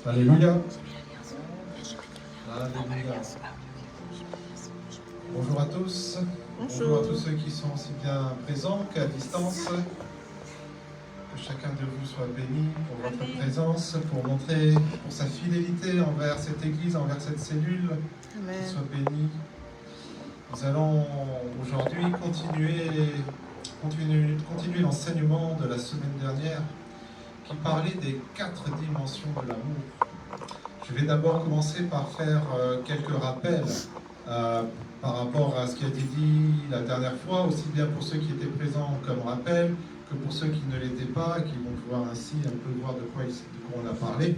Alléluia. Alléluia. Bonjour à tous. Bonjour à tous ceux qui sont aussi bien présents qu'à distance. Que chacun de vous soit béni pour votre présence, pour montrer pour sa fidélité envers cette église, envers cette cellule. Amen. Qu'il soit béni. Nous allons aujourd'hui continuer l'enseignement de la semaine dernière qui parlait des 4 dimensions de l'amour. Je vais d'abord commencer par faire quelques rappels par rapport à ce qui a été dit la dernière fois, aussi bien pour ceux qui étaient présents comme rappel que pour ceux qui ne l'étaient pas, qui vont pouvoir ainsi un peu voir de quoi on a parlé.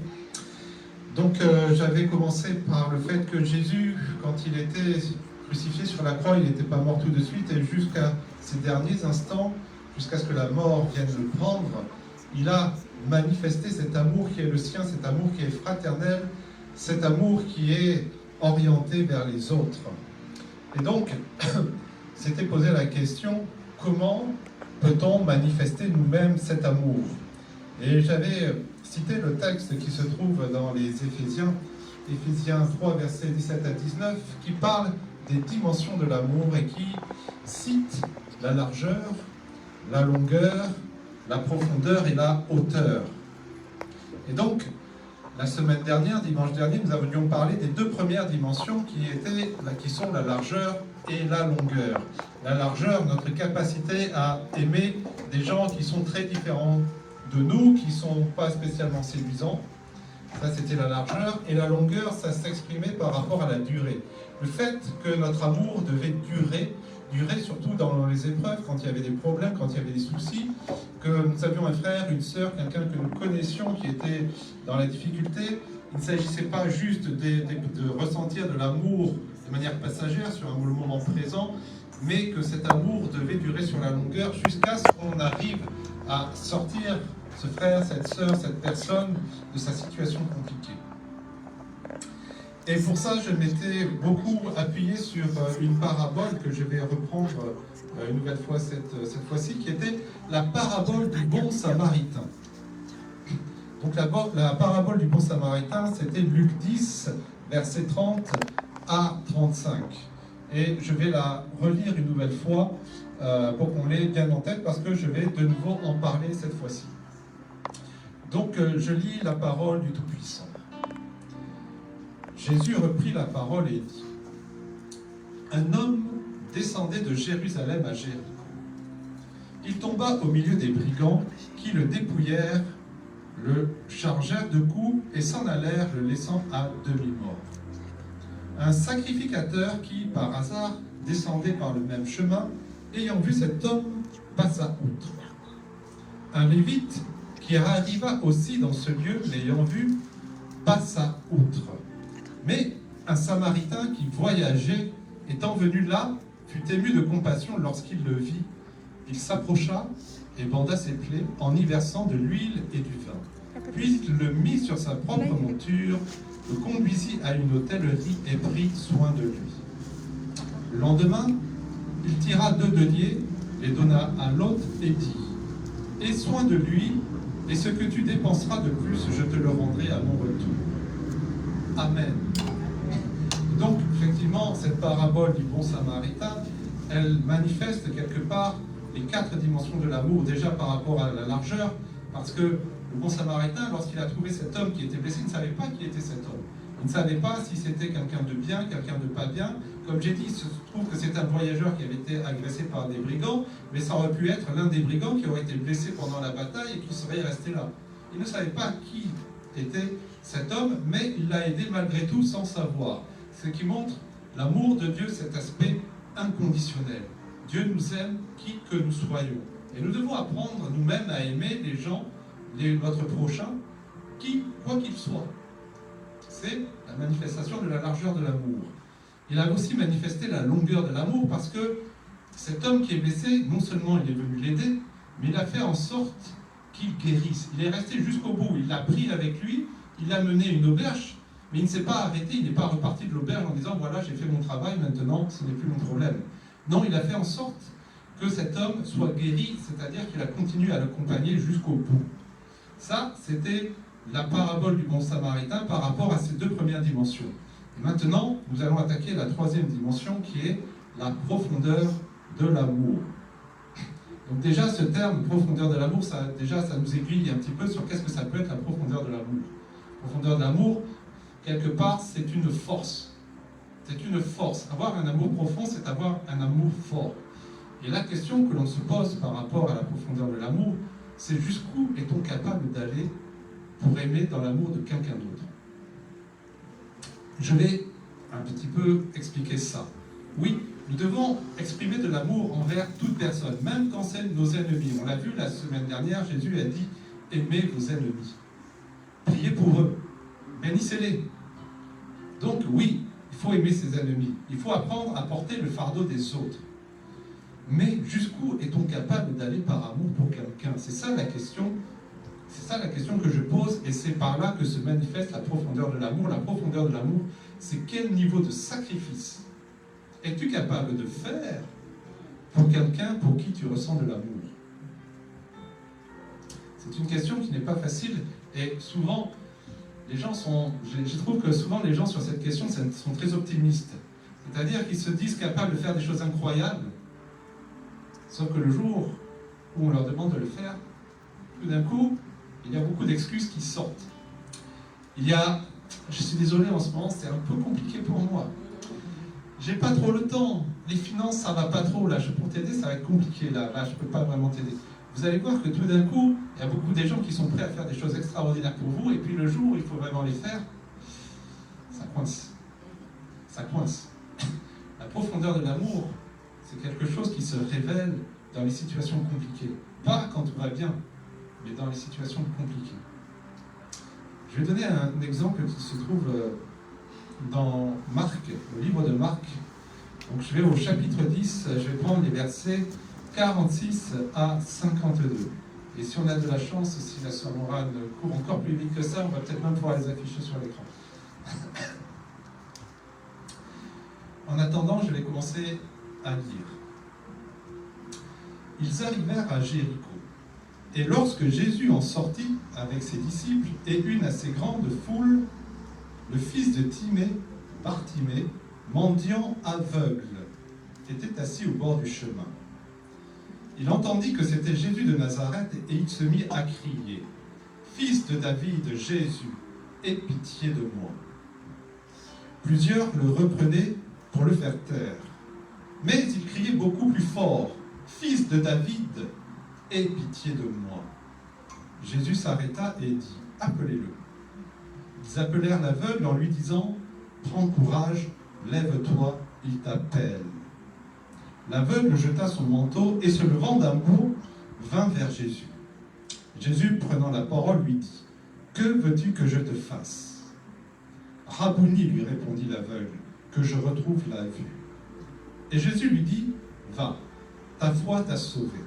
Donc j'avais commencé par le fait que Jésus, quand il était crucifié sur la croix, il n'était pas mort tout de suite, et jusqu'à ces derniers instants, jusqu'à ce que la mort vienne le prendre, il a manifesté cet amour qui est le sien, cet amour qui est fraternel, cet amour qui est orienté vers les autres. Et donc, s'était posé la question, comment peut-on manifester nous-mêmes cet amour? Et j'avais cité le texte qui se trouve dans les Éphésiens 3, versets 17 à 19, qui parle des dimensions de l'amour et qui cite la largeur, la longueur, la profondeur et la hauteur. Et donc, la semaine dernière, dimanche dernier, nous avions parlé des 2 premières dimensions qui sont la largeur et la longueur. La largeur, notre capacité à aimer des gens qui sont très différents de nous, qui ne sont pas spécialement séduisants. Ça, c'était la largeur. Et la longueur, ça s'exprimait par rapport à la durée. Le fait que notre amour devait durer surtout dans les épreuves, quand il y avait des problèmes, quand il y avait des soucis, que nous avions un frère, une sœur, quelqu'un que nous connaissions qui était dans la difficulté. Il ne s'agissait pas juste de ressentir de l'amour de manière passagère sur un moment présent, mais que cet amour devait durer sur la longueur jusqu'à ce qu'on arrive à sortir ce frère, cette sœur, cette personne de sa situation compliquée. Et pour ça, je m'étais beaucoup appuyé sur une parabole que je vais reprendre une nouvelle fois cette fois-ci, qui était la parabole du bon samaritain. Donc la parabole du bon samaritain, c'était Luc 10, versets 30 à 35. Et je vais la relire une nouvelle fois pour qu'on l'ait bien en tête, parce que je vais de nouveau en parler cette fois-ci. Donc je lis la parole du Tout-Puissant. Jésus reprit la parole et dit: un homme descendait de Jérusalem à Jéricho. Il tomba au milieu des brigands qui le dépouillèrent, le chargèrent de coups et s'en allèrent, le laissant à demi-mort. Un sacrificateur qui, par hasard, descendait par le même chemin, ayant vu cet homme, passa outre. Un lévite qui arriva aussi dans ce lieu, l'ayant vu, passa outre. Mais un samaritain qui voyageait, étant venu là, fut ému de compassion lorsqu'il le vit. Il s'approcha et banda ses plaies en y versant de l'huile et du vin. Puis il le mit sur sa propre monture, le conduisit à une hôtellerie et prit soin de lui. Le lendemain, il tira 2 deniers, les donna à l'hôte et dit: aie soin de lui, et ce que tu dépenseras de plus, je te le rendrai à mon retour. Amen. Donc, effectivement, cette parabole du bon samaritain, elle manifeste quelque part les 4 dimensions de l'amour, déjà par rapport à la largeur, parce que le bon samaritain, lorsqu'il a trouvé cet homme qui était blessé, il ne savait pas qui était cet homme. Il ne savait pas si c'était quelqu'un de bien, quelqu'un de pas bien. Comme j'ai dit, il se trouve que c'est un voyageur qui avait été agressé par des brigands, mais ça aurait pu être l'un des brigands qui aurait été blessé pendant la bataille et qui serait resté là. Il ne savait pas qui était cet homme, mais il l'a aidé malgré tout sans savoir. Ce qui montre l'amour de Dieu, cet aspect inconditionnel. Dieu nous aime qui que nous soyons. Et nous devons apprendre nous-mêmes à aimer les gens, notre prochain, quoi qu'il soit. C'est la manifestation de la largeur de l'amour. Il a aussi manifesté la longueur de l'amour parce que cet homme qui est blessé, non seulement il est venu l'aider, mais il a fait en sorte qu'il guérisse. Il est resté jusqu'au bout. Il l'a pris avec lui, il l'a mené à une auberge, mais il ne s'est pas arrêté, il n'est pas reparti de l'auberge en disant « voilà, j'ai fait mon travail, maintenant ce n'est plus mon problème ». Non, il a fait en sorte que cet homme soit guéri, c'est-à-dire qu'il a continué à l'accompagner jusqu'au bout. Ça, c'était la parabole du bon samaritain par rapport à ces deux premières dimensions. Et maintenant, nous allons attaquer la troisième dimension qui est la profondeur de l'amour. Donc déjà, ce terme profondeur de l'amour, ça nous aiguille un petit peu sur qu'est-ce que ça peut être la profondeur de l'amour. Profondeur de l'amour, quelque part, c'est une force. C'est une force. Avoir un amour profond, c'est avoir un amour fort. Et la question que l'on se pose par rapport à la profondeur de l'amour, c'est jusqu'où est-on capable d'aller pour aimer dans l'amour de quelqu'un d'autre. Je vais un petit peu expliquer ça. Oui, nous devons exprimer de l'amour envers toute personne, même quand c'est nos ennemis. On l'a vu la semaine dernière, Jésus a dit « Aimez vos ennemis ». Priez pour eux, bénissez-les. Donc oui, il faut aimer ses ennemis. Il faut apprendre à porter le fardeau des autres. Mais jusqu'où est-on capable d'aller par amour pour quelqu'un? C'est ça la question. C'est ça la question que je pose, et c'est par là que se manifeste la profondeur de l'amour. La profondeur de l'amour, c'est quel niveau de sacrifice es-tu capable de faire pour quelqu'un pour qui tu ressens de l'amour? C'est une question qui n'est pas facile, et souvent, je trouve que souvent les gens sur cette question sont très optimistes. C'est-à-dire qu'ils se disent capables de faire des choses incroyables, sauf que le jour où on leur demande de le faire, tout d'un coup, il y a beaucoup d'excuses qui sortent. Je suis désolé en ce moment, c'est un peu compliqué pour moi. J'ai pas trop le temps. Les finances, ça va pas trop. Là, pour t'aider, ça va être compliqué. Là, je peux pas vraiment t'aider. Vous allez voir que tout d'un coup, il y a beaucoup de gens qui sont prêts à faire des choses extraordinaires pour vous, et puis le jour où il faut vraiment les faire, ça coince. Ça coince. La profondeur de l'amour, c'est quelque chose qui se révèle dans les situations compliquées. Pas quand tout va bien, mais dans les situations compliquées. Je vais donner un exemple qui se trouve dans Marc, le livre de Marc. Donc je vais au chapitre 10, je vais prendre les versets 46 à 52. Et si on a de la chance, si la sœur Morane court encore plus vite que ça, on va peut-être même pouvoir les afficher sur l'écran. En attendant, je vais commencer à lire. Ils arrivèrent à Jéricho. Et lorsque Jésus en sortit avec ses disciples et une assez grande foule, le fils de Timée, Bartimée, mendiant aveugle, était assis au bord du chemin. Il entendit que c'était Jésus de Nazareth et il se mit à crier « Fils de David, Jésus, aie pitié de moi !» Plusieurs le reprenaient pour le faire taire. Mais il criait beaucoup plus fort « Fils de David, aie pitié de moi !» Jésus s'arrêta et dit « Appelez-le !» Ils appelèrent l'aveugle en lui disant « Prends courage, lève-toi, il t'appelle. » L'aveugle jeta son manteau et se levant d'un bond, vint vers Jésus. Jésus, prenant la parole, lui dit « Que veux-tu que je te fasse ?» « Rabouni, lui répondit l'aveugle, que je retrouve la vue. Et Jésus lui dit « Va, ta foi t'a sauvé. »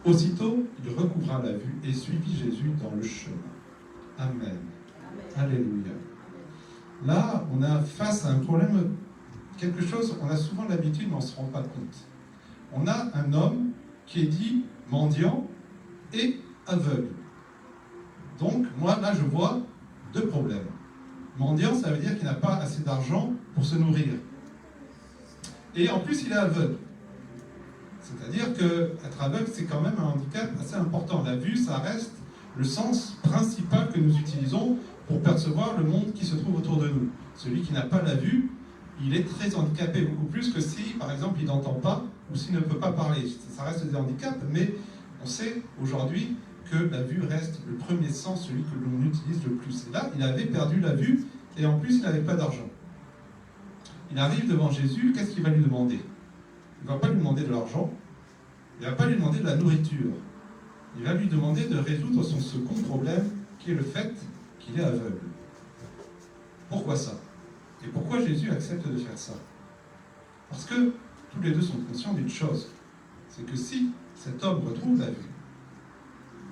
Aussitôt, il recouvra la vue et suivit Jésus dans le chemin. Amen. Amen. Alléluia. Là, on a face à un problème, quelque chose, on a souvent l'habitude, mais on ne se rend pas compte. On a un homme qui est dit mendiant et aveugle. Donc, moi, là, je vois deux problèmes. Mendiant, ça veut dire qu'il n'a pas assez d'argent pour se nourrir. Et en plus, il est aveugle. C'est-à-dire qu'être aveugle, c'est quand même un handicap assez important. La vue, ça reste le sens principal que nous utilisons pour percevoir le monde qui se trouve autour de nous. Celui qui n'a pas la vue, il est très handicapé, beaucoup plus que si, par exemple, il n'entend pas ou s'il ne peut pas parler. Ça reste des handicaps, mais on sait aujourd'hui que la vue reste le premier sens, celui que l'on utilise le plus. Et là, il avait perdu la vue, et en plus, il n'avait pas d'argent. Il arrive devant Jésus, qu'est-ce qu'il va lui demander? Il ne va pas lui demander de l'argent, il ne va pas lui demander de la nourriture. Il va lui demander de résoudre son second problème, qui est le fait qu'il est aveugle. Pourquoi ça? Et pourquoi Jésus accepte de faire ça? Parce que tous les deux sont conscients d'une chose, c'est que si cet homme retrouve la vue,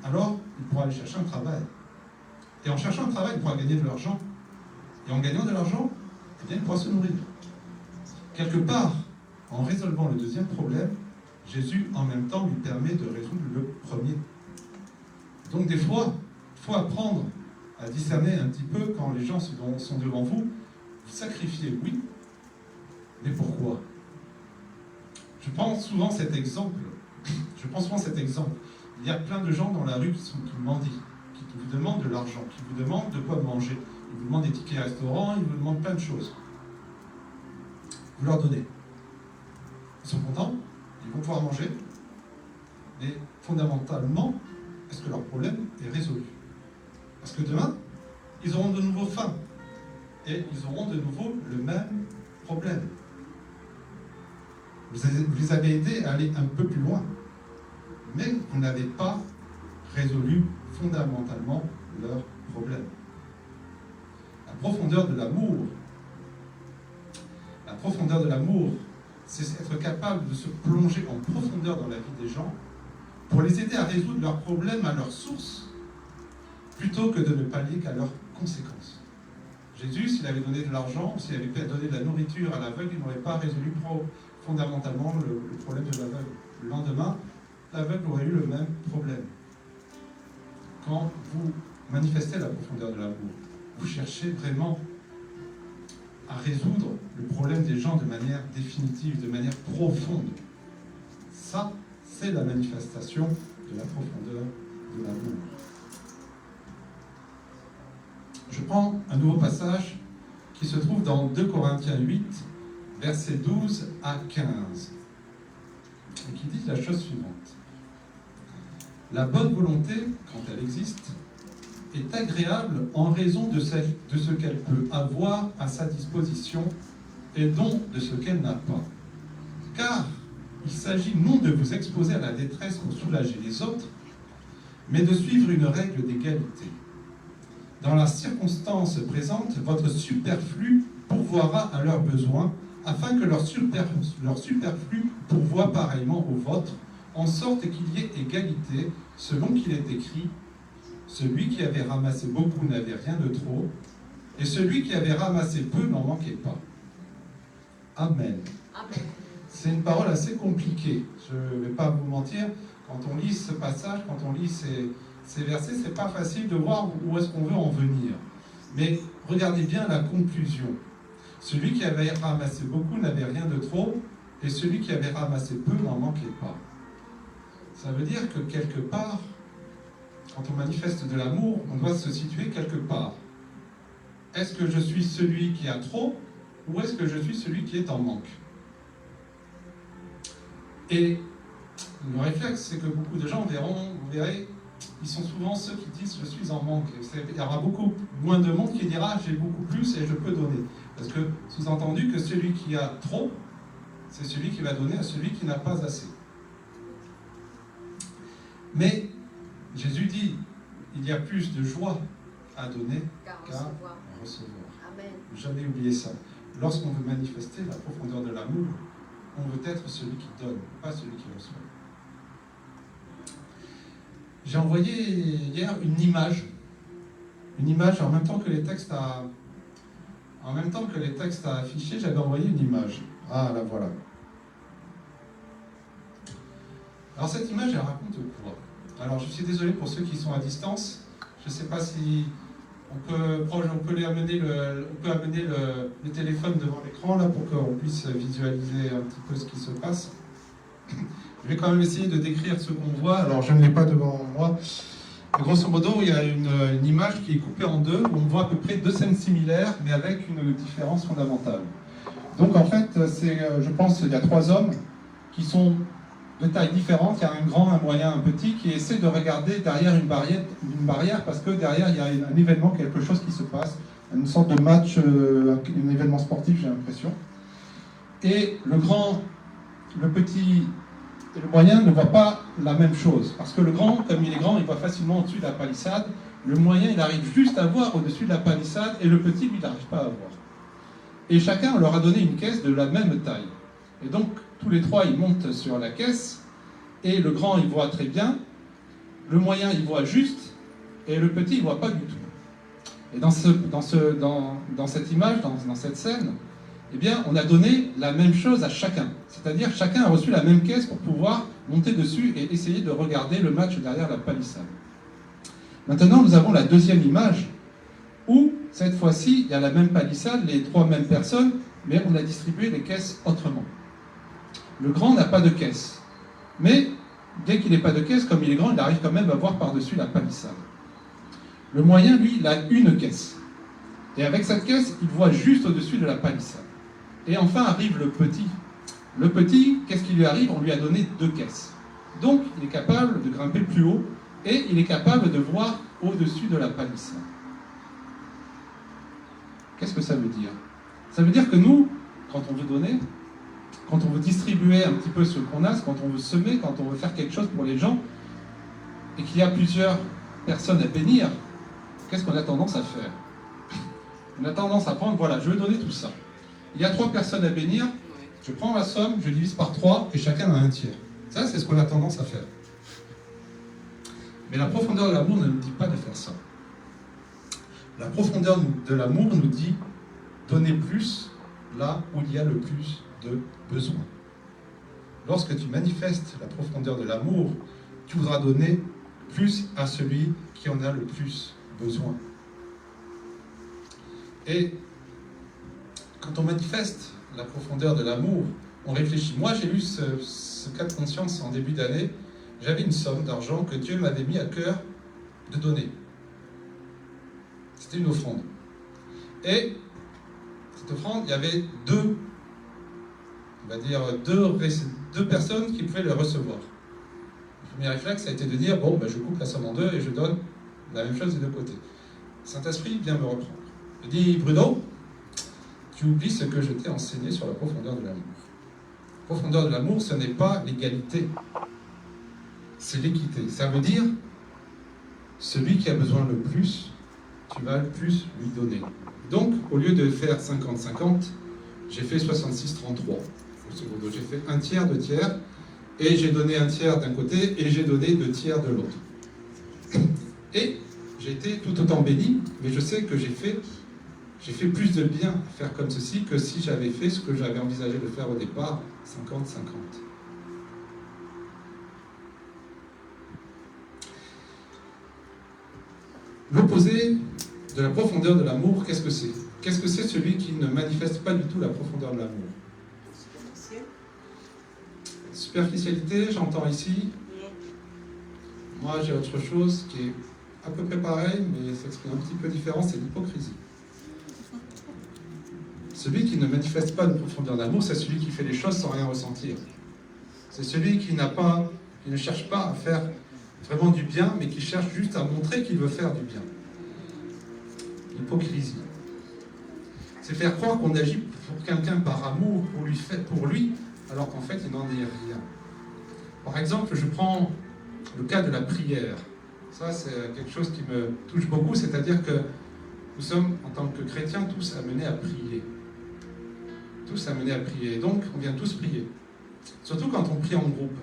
alors il pourra aller chercher un travail. Et en cherchant un travail, il pourra gagner de l'argent. Et en gagnant de l'argent, eh bien, il pourra se nourrir. Quelque part, en résolvant le deuxième problème, Jésus, en même temps, lui permet de résoudre le premier. Donc des fois, il faut apprendre à discerner un petit peu quand les gens sont devant vous. Vous sacrifiez, oui, mais pourquoi? Je prends souvent cet exemple. Il y a plein de gens dans la rue qui mendient, qui vous demandent de l'argent, qui vous demandent de quoi manger. Ils vous demandent des tickets restaurants, ils vous demandent plein de choses. Vous leur donnez. Ils sont contents, ils vont pouvoir manger, mais fondamentalement, est-ce que leur problème est résolu? Parce que demain, ils auront de nouveau faim, et ils auront de nouveau le même problème. Vous les avez aidés à aller un peu plus loin, mais vous n'avez pas résolu fondamentalement leur problème. La profondeur de l'amour, c'est être capable de se plonger en profondeur dans la vie des gens pour les aider à résoudre leurs problèmes à leur source, plutôt que de ne pallier qu'à leurs conséquences. Jésus, s'il avait donné de l'argent, s'il avait donné de la nourriture à l'aveugle, il n'aurait pas résolu fondamentalement le problème de l'aveugle. Le lendemain, l'aveugle aurait eu le même problème. Quand vous manifestez la profondeur de l'amour, vous cherchez vraiment à résoudre le problème des gens de manière définitive, de manière profonde. Ça, c'est la manifestation de la profondeur de l'amour. Je prends un nouveau passage qui se trouve dans 2 Corinthiens 8, versets 12 à 15, et qui dit la chose suivante. La bonne volonté, quand elle existe, est agréable en raison de ce qu'elle peut avoir à sa disposition et non de ce qu'elle n'a pas. Car il s'agit non de vous exposer à la détresse pour soulager les autres, mais de suivre une règle d'égalité. Dans la circonstance présente, votre superflu pourvoira à leurs besoins, afin que leur superflu pourvoie pareillement au vôtre, en sorte qu'il y ait égalité, selon qu'il est écrit, celui qui avait ramassé beaucoup n'avait rien de trop, et celui qui avait ramassé peu n'en manquait pas. Amen. Amen. C'est une parole assez compliquée, je ne vais pas vous mentir. Quand on lit ce passage, quand on lit ces versets, c'est pas facile de voir où est-ce qu'on veut en venir. Mais regardez bien la conclusion. Celui qui avait ramassé beaucoup n'avait rien de trop, et celui qui avait ramassé peu n'en manquait pas. Ça veut dire que quelque part, quand on manifeste de l'amour, on doit se situer quelque part. Est-ce que je suis celui qui a trop, ou est-ce que je suis celui qui est en manque? Et le réflexe, c'est que beaucoup de gens vous verrez, ils sont souvent ceux qui disent « je suis en manque ». Il y aura beaucoup moins de monde qui dira « j'ai beaucoup plus et je peux donner ». Parce que, sous-entendu que celui qui a trop, c'est celui qui va donner à celui qui n'a pas assez. Mais Jésus dit « il y a plus de joie à donner qu'à recevoir ». Amen. Jamais oublier ça. Lorsqu'on veut manifester la profondeur de l'amour, on veut être celui qui donne, pas celui qui reçoit. J'ai envoyé hier une image en même temps que les textes à afficher, j'avais envoyé une image. Ah, la voilà. Alors cette image, elle raconte quoi? Alors je suis désolé pour ceux qui sont à distance. Je ne sais pas si on peut amener le téléphone devant l'écran là pour qu'on puisse visualiser un petit peu ce qui se passe. Je vais quand même essayer de décrire ce qu'on voit. Alors je ne l'ai pas devant moi. Grosso modo, il y a une image qui est coupée en deux, où on voit à peu près deux scènes similaires, mais avec une différence fondamentale. Donc en fait, je pense qu'il y a trois hommes qui sont de tailles différentes. Il y a un grand, un moyen, un petit, qui essaient de regarder derrière une barrière parce que derrière, il y a un événement, quelque chose qui se passe, une sorte de match, un événement sportif, j'ai l'impression. Et le grand, le petit et le moyen ne voient pas la même chose. Parce que le grand, comme il est grand, il voit facilement au-dessus de la palissade. Le moyen, il arrive juste à voir au-dessus de la palissade, et le petit, lui, il n'arrive pas à voir. Et chacun leur a donné une caisse de la même taille. Et donc, tous les trois, ils montent sur la caisse, et le grand, il voit très bien, le moyen, il voit juste, et le petit, il ne voit pas du tout. Et dans cette image, dans cette scène, eh bien, on a donné la même chose à chacun. C'est-à-dire, chacun a reçu la même caisse pour pouvoir monter dessus et essayer de regarder le match derrière la palissade. Maintenant, nous avons la deuxième image, Ou, cette fois-ci, il y a la même palissade, les 3 mêmes personnes, mais on a distribué les caisses autrement. Le grand n'a pas de caisse. Mais, dès qu'il n'est pas de caisse, comme il est grand, il arrive quand même à voir par-dessus la palissade. Le moyen, lui, il a une caisse. Et avec cette caisse, il voit juste au-dessus de la palissade. Et enfin arrive le petit. Le petit, qu'est-ce qui lui arrive? On lui a donné 2 caisses. Donc, il est capable de grimper plus haut et il est capable de voir au-dessus de la palissade. Qu'est-ce que ça veut dire? Ça veut dire que nous, quand on veut donner, quand on veut distribuer un petit peu ce qu'on a, quand on veut semer, quand on veut faire quelque chose pour les gens, et qu'il y a plusieurs personnes à bénir, qu'est-ce qu'on a tendance à faire? On a tendance à prendre, voilà, je vais donner tout ça. Il y a 3 personnes à bénir, je prends la somme, je divise par 3, et chacun a un tiers. Ça, c'est ce qu'on a tendance à faire. Mais la profondeur de l'amour ne nous dit pas de faire ça. La profondeur de l'amour nous dit donner plus là où il y a le plus de besoin. Lorsque tu manifestes la profondeur de l'amour, tu voudras donner plus à celui qui en a le plus besoin. Et quand on manifeste la profondeur de l'amour, on réfléchit. Moi, j'ai eu ce cas de conscience en début d'année. J'avais une somme d'argent que Dieu m'avait mis à cœur de donner. C'était une offrande. Et cette offrande, il y avait deux personnes qui pouvaient le recevoir. Le premier réflexe a été de dire, bon, je coupe la somme en 2 et je donne la même chose des 2 côtés. Saint-Esprit vient me reprendre. Je dis, Bruno, tu oublies ce que je t'ai enseigné sur la profondeur de l'amour. La profondeur de l'amour, ce n'est pas l'égalité, c'est l'équité. Ça veut dire, celui qui a besoin le plus, tu vas le plus lui donner. Donc, au lieu de faire 50-50, j'ai fait 66-33. J'ai fait un tiers, 2 tiers, et j'ai donné un tiers d'un côté, et j'ai donné 2 tiers de l'autre. Et j'ai été tout autant béni, mais je sais que j'ai fait plus de bien à faire comme ceci que si j'avais fait ce que j'avais envisagé de faire au départ, 50-50. L'opposé de la profondeur de l'amour, qu'est-ce que c'est? Qu'est-ce que c'est celui qui ne manifeste pas du tout la profondeur de l'amour? Superficialité, j'entends ici. Moi, j'ai autre chose qui est à peu près pareil, mais s'exprime un petit peu différent, c'est l'hypocrisie. Celui qui ne manifeste pas de profondeur d'amour, c'est celui qui fait les choses sans rien ressentir. C'est celui qui ne cherche pas à faire vraiment du bien, mais qui cherche juste à montrer qu'il veut faire du bien. L'hypocrisie. C'est faire croire qu'on agit pour quelqu'un par amour, pour lui, alors qu'en fait, il n'en est rien. Par exemple, je prends le cas de la prière. Ça, c'est quelque chose qui me touche beaucoup, c'est-à-dire que nous sommes, en tant que chrétiens, tous amenés à prier. Tous amenés à prier. Donc, on vient tous prier. Surtout quand on prie en groupe.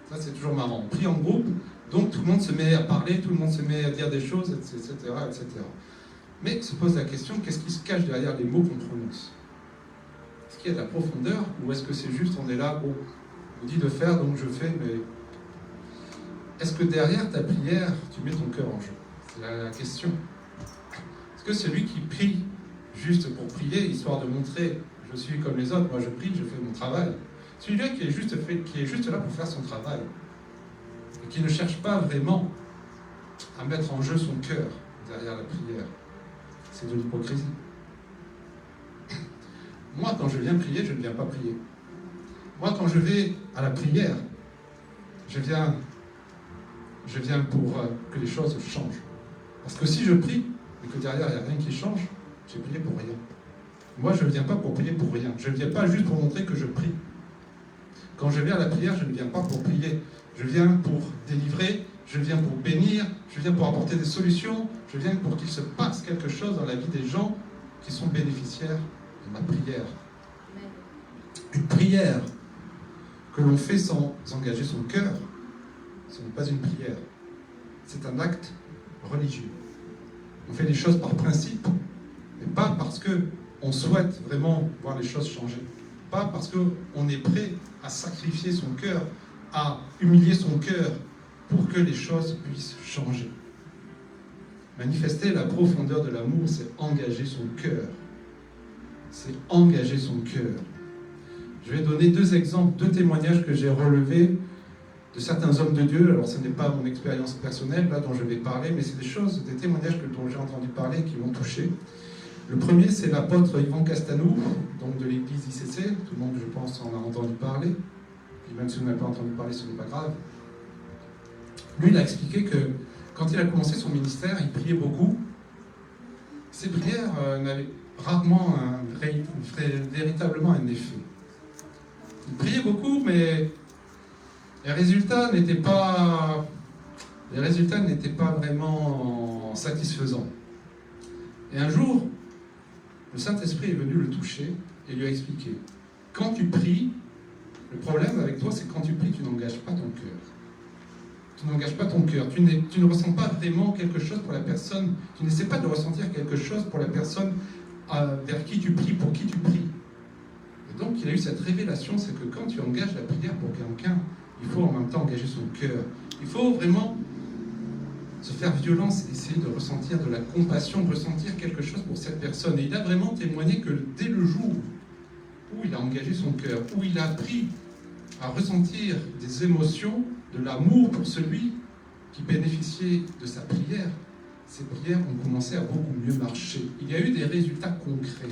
Ça, c'est toujours marrant. On prie en groupe, donc tout le monde se met à parler, tout le monde se met à dire des choses, etc., etc. Mais se pose la question, qu'est-ce qui se cache derrière les mots qu'on prononce? Est-ce qu'il y a de la profondeur, ou est-ce que c'est juste, on est là, bon, on dit de faire, donc je fais, mais... Est-ce que derrière ta prière, tu mets ton cœur en jeu? C'est la question. Est-ce que celui qui prie juste pour prier, histoire de montrer je suis comme les autres, moi je prie, je fais mon travail. Celui-là qui est juste là pour faire son travail, et qui ne cherche pas vraiment à mettre en jeu son cœur derrière la prière, c'est de l'hypocrisie. Moi, quand je viens prier, je ne viens pas prier. Moi, quand je vais à la prière, je viens pour que les choses changent. Parce que si je prie, et que derrière il n'y a rien qui change, j'ai prié pour rien. Moi, je ne viens pas pour prier pour rien. Je ne viens pas juste pour montrer que je prie. Quand je viens à la prière, je ne viens pas pour prier. Je viens pour délivrer, je viens pour bénir, je viens pour apporter des solutions, je viens pour qu'il se passe quelque chose dans la vie des gens qui sont bénéficiaires de ma prière. Une prière que l'on fait sans engager son cœur, ce n'est pas une prière. C'est un acte religieux. On fait les choses par principe, mais pas parce qu'on souhaite vraiment voir les choses changer. Pas parce qu'on est prêt à sacrifier son cœur, à humilier son cœur pour que les choses puissent changer. Manifester la profondeur de l'amour, c'est engager son cœur. C'est engager son cœur. Je vais donner deux exemples, deux témoignages que j'ai relevés de certains hommes de Dieu. Alors ce n'est pas mon expérience personnelle là dont je vais parler, mais c'est des choses, des témoignages dont j'ai entendu parler qui m'ont touché. Le premier, c'est l'apôtre Yvan Castanou, donc de l'église ICC. Tout le monde, je pense, en a entendu parler. Et même si vous n'avez pas entendu parler, ce n'est pas grave. Lui, il a expliqué que quand il a commencé son ministère, il priait beaucoup. Ses prières n'avaient rarement véritablement un effet. Il priait beaucoup, mais les résultats n'étaient pas vraiment satisfaisants. Et un jour, le Saint-Esprit est venu le toucher et lui a expliqué: quand tu pries, le problème avec toi, c'est que quand tu pries, tu n'engages pas ton cœur. Tu n'engages pas ton cœur. Tu ne ressens pas vraiment quelque chose pour la personne. Tu n'essaies pas de ressentir quelque chose pour la personne vers qui tu pries, pour qui tu pries. Et donc, il a eu cette révélation, c'est que quand tu engages la prière pour quelqu'un, il faut en même temps engager son cœur. Il faut vraiment se faire violence, essayer de ressentir de la compassion, ressentir quelque chose pour cette personne. Et il a vraiment témoigné que dès le jour où il a engagé son cœur, où il a appris à ressentir des émotions, de l'amour pour celui qui bénéficiait de sa prière, ces prières ont commencé à beaucoup mieux marcher. Il y a eu des résultats concrets.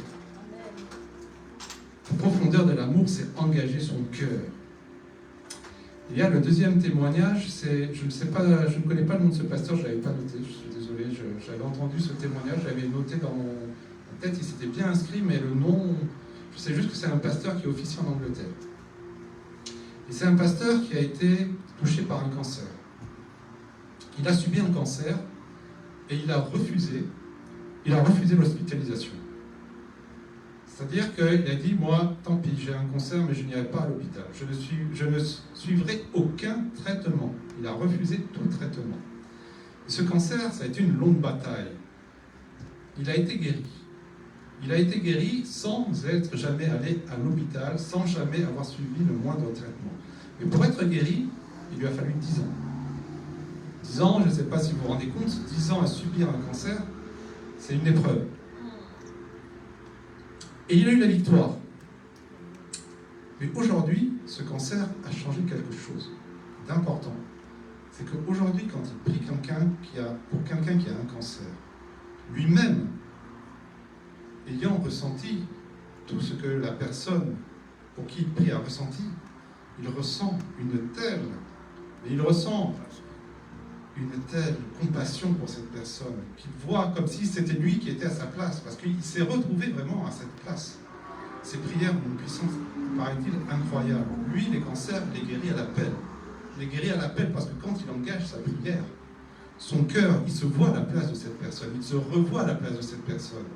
La profondeur de l'amour, c'est engager son cœur. Il y a le deuxième témoignage, c'est, je ne connais pas le nom de ce pasteur, je ne l'avais pas noté, je suis désolé, j'avais entendu ce témoignage, j'avais noté dans mon tête, il s'était bien inscrit, mais le nom, je sais juste que c'est un pasteur qui officie en Angleterre. Et c'est un pasteur qui a été touché par un cancer. Il a subi un cancer et il a refusé l'hospitalisation. C'est-à-dire qu'il a dit, moi, tant pis, j'ai un cancer, mais je n'irai pas à l'hôpital. Je ne suivrai aucun traitement. Il a refusé tout traitement. Et ce cancer, ça a été une longue bataille. Il a été guéri. Il a été guéri sans être jamais allé à l'hôpital, sans jamais avoir suivi le moindre traitement. Mais pour être guéri, il lui a fallu 10 ans. 10 ans, je ne sais pas si vous vous rendez compte, 10 ans à subir un cancer, c'est une épreuve. Et il a eu la victoire. Mais aujourd'hui, ce cancer a changé quelque chose d'important. C'est qu'aujourd'hui, quand il prie pour quelqu'un qui a un cancer, lui-même, ayant ressenti tout ce que la personne pour qui il prie a ressenti, il ressent une telle compassion pour cette personne, qu'il voit comme si c'était lui qui était à sa place, parce qu'il s'est retrouvé vraiment à cette place. Ses prières ont une puissance, paraît-il, incroyable. Lui, les cancers, il les guérit à l'appel. Il les guérit à l'appel parce que quand il engage sa prière, son cœur, il se voit à la place de cette personne, il se revoit à la place de cette personne.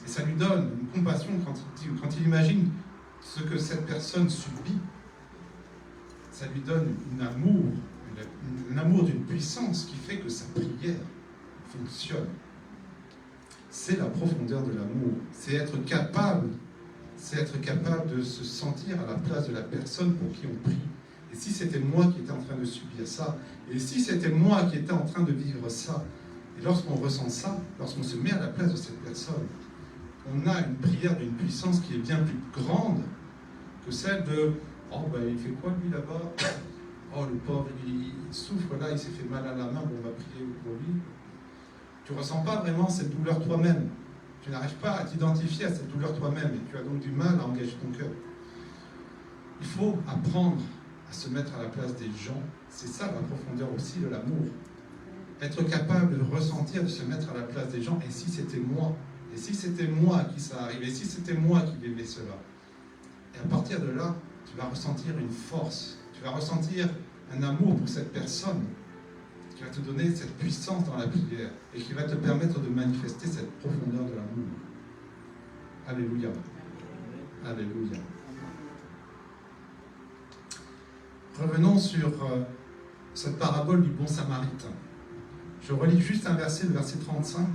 Et ça lui donne une compassion quand il imagine ce que cette personne subit. Ça lui donne un amour d'une puissance qui fait que sa prière fonctionne. C'est la profondeur de l'amour. C'est être capable de se sentir à la place de la personne pour qui on prie. Et si c'était moi qui étais en train de subir ça, et si c'était moi qui étais en train de vivre ça, et lorsqu'on ressent ça, lorsqu'on se met à la place de cette personne, on a une prière d'une puissance qui est bien plus grande que celle de « Oh, ben, il fait quoi lui là-bas? Oh, le pauvre, il souffre là, il s'est fait mal à la main, bon, on va prier pour lui. » Tu ne ressens pas vraiment cette douleur toi-même. Tu n'arrives pas à t'identifier à cette douleur toi-même et tu as donc du mal à engager ton cœur. Il faut apprendre à se mettre à la place des gens. C'est ça la profondeur aussi de l'amour. Être capable de ressentir, de se mettre à la place des gens. Et si c'était moi? Et si c'était moi à qui ça arrive? Et si c'était moi qui vivais cela? Et à partir de là, tu vas ressentir une force. Tu vas ressentir un amour pour cette personne qui va te donner cette puissance dans la prière et qui va te permettre de manifester cette profondeur de l'amour. Alléluia. Alléluia. Revenons sur cette parabole du bon samaritain. Je relis juste un verset, le verset 35,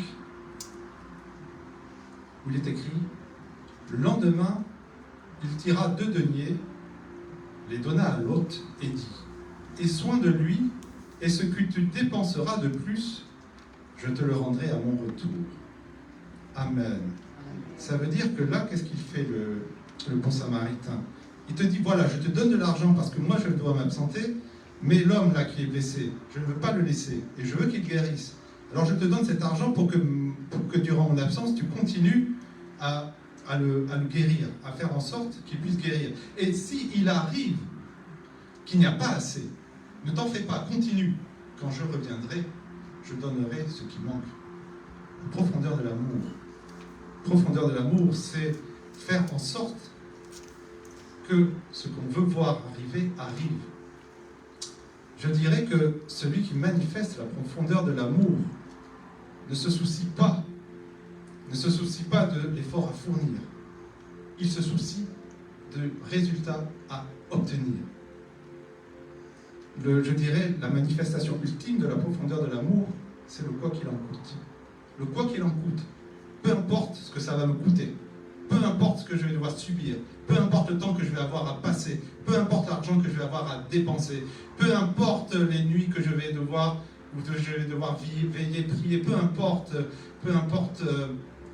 où il est écrit « Le lendemain, il tira 2 deniers, les donna à l'hôte et dit « Aie soin de lui, et ce que tu dépenseras de plus, je te le rendrai à mon retour. Amen. Ça veut dire que là, qu'est-ce qu'il fait le bon samaritain? Il te dit, voilà, je te donne de l'argent parce que moi je dois m'absenter, mais l'homme là qui est blessé, je ne veux pas le laisser et je veux qu'il guérisse. Alors je te donne cet argent pour que durant mon absence, tu continues à le guérir, à faire en sorte qu'il puisse guérir. Et s'il arrive qu'il n'y a pas assez, ne t'en fais pas, continue. Quand je reviendrai, je donnerai ce qui manque. La profondeur de l'amour. La profondeur de l'amour, c'est faire en sorte que ce qu'on veut voir arriver, arrive. Je dirais que celui qui manifeste la profondeur de l'amour ne se soucie pas de l'effort à fournir. Il se soucie de résultats à obtenir. Je dirais la manifestation ultime de la profondeur de l'amour, c'est le quoi qu'il en coûte. Le quoi qu'il en coûte. Peu importe ce que ça va me coûter. Peu importe ce que je vais devoir subir, peu importe le temps que je vais avoir à passer, peu importe l'argent que je vais avoir à dépenser, peu importe les nuits que je vais devoir veiller, prier, peu importe,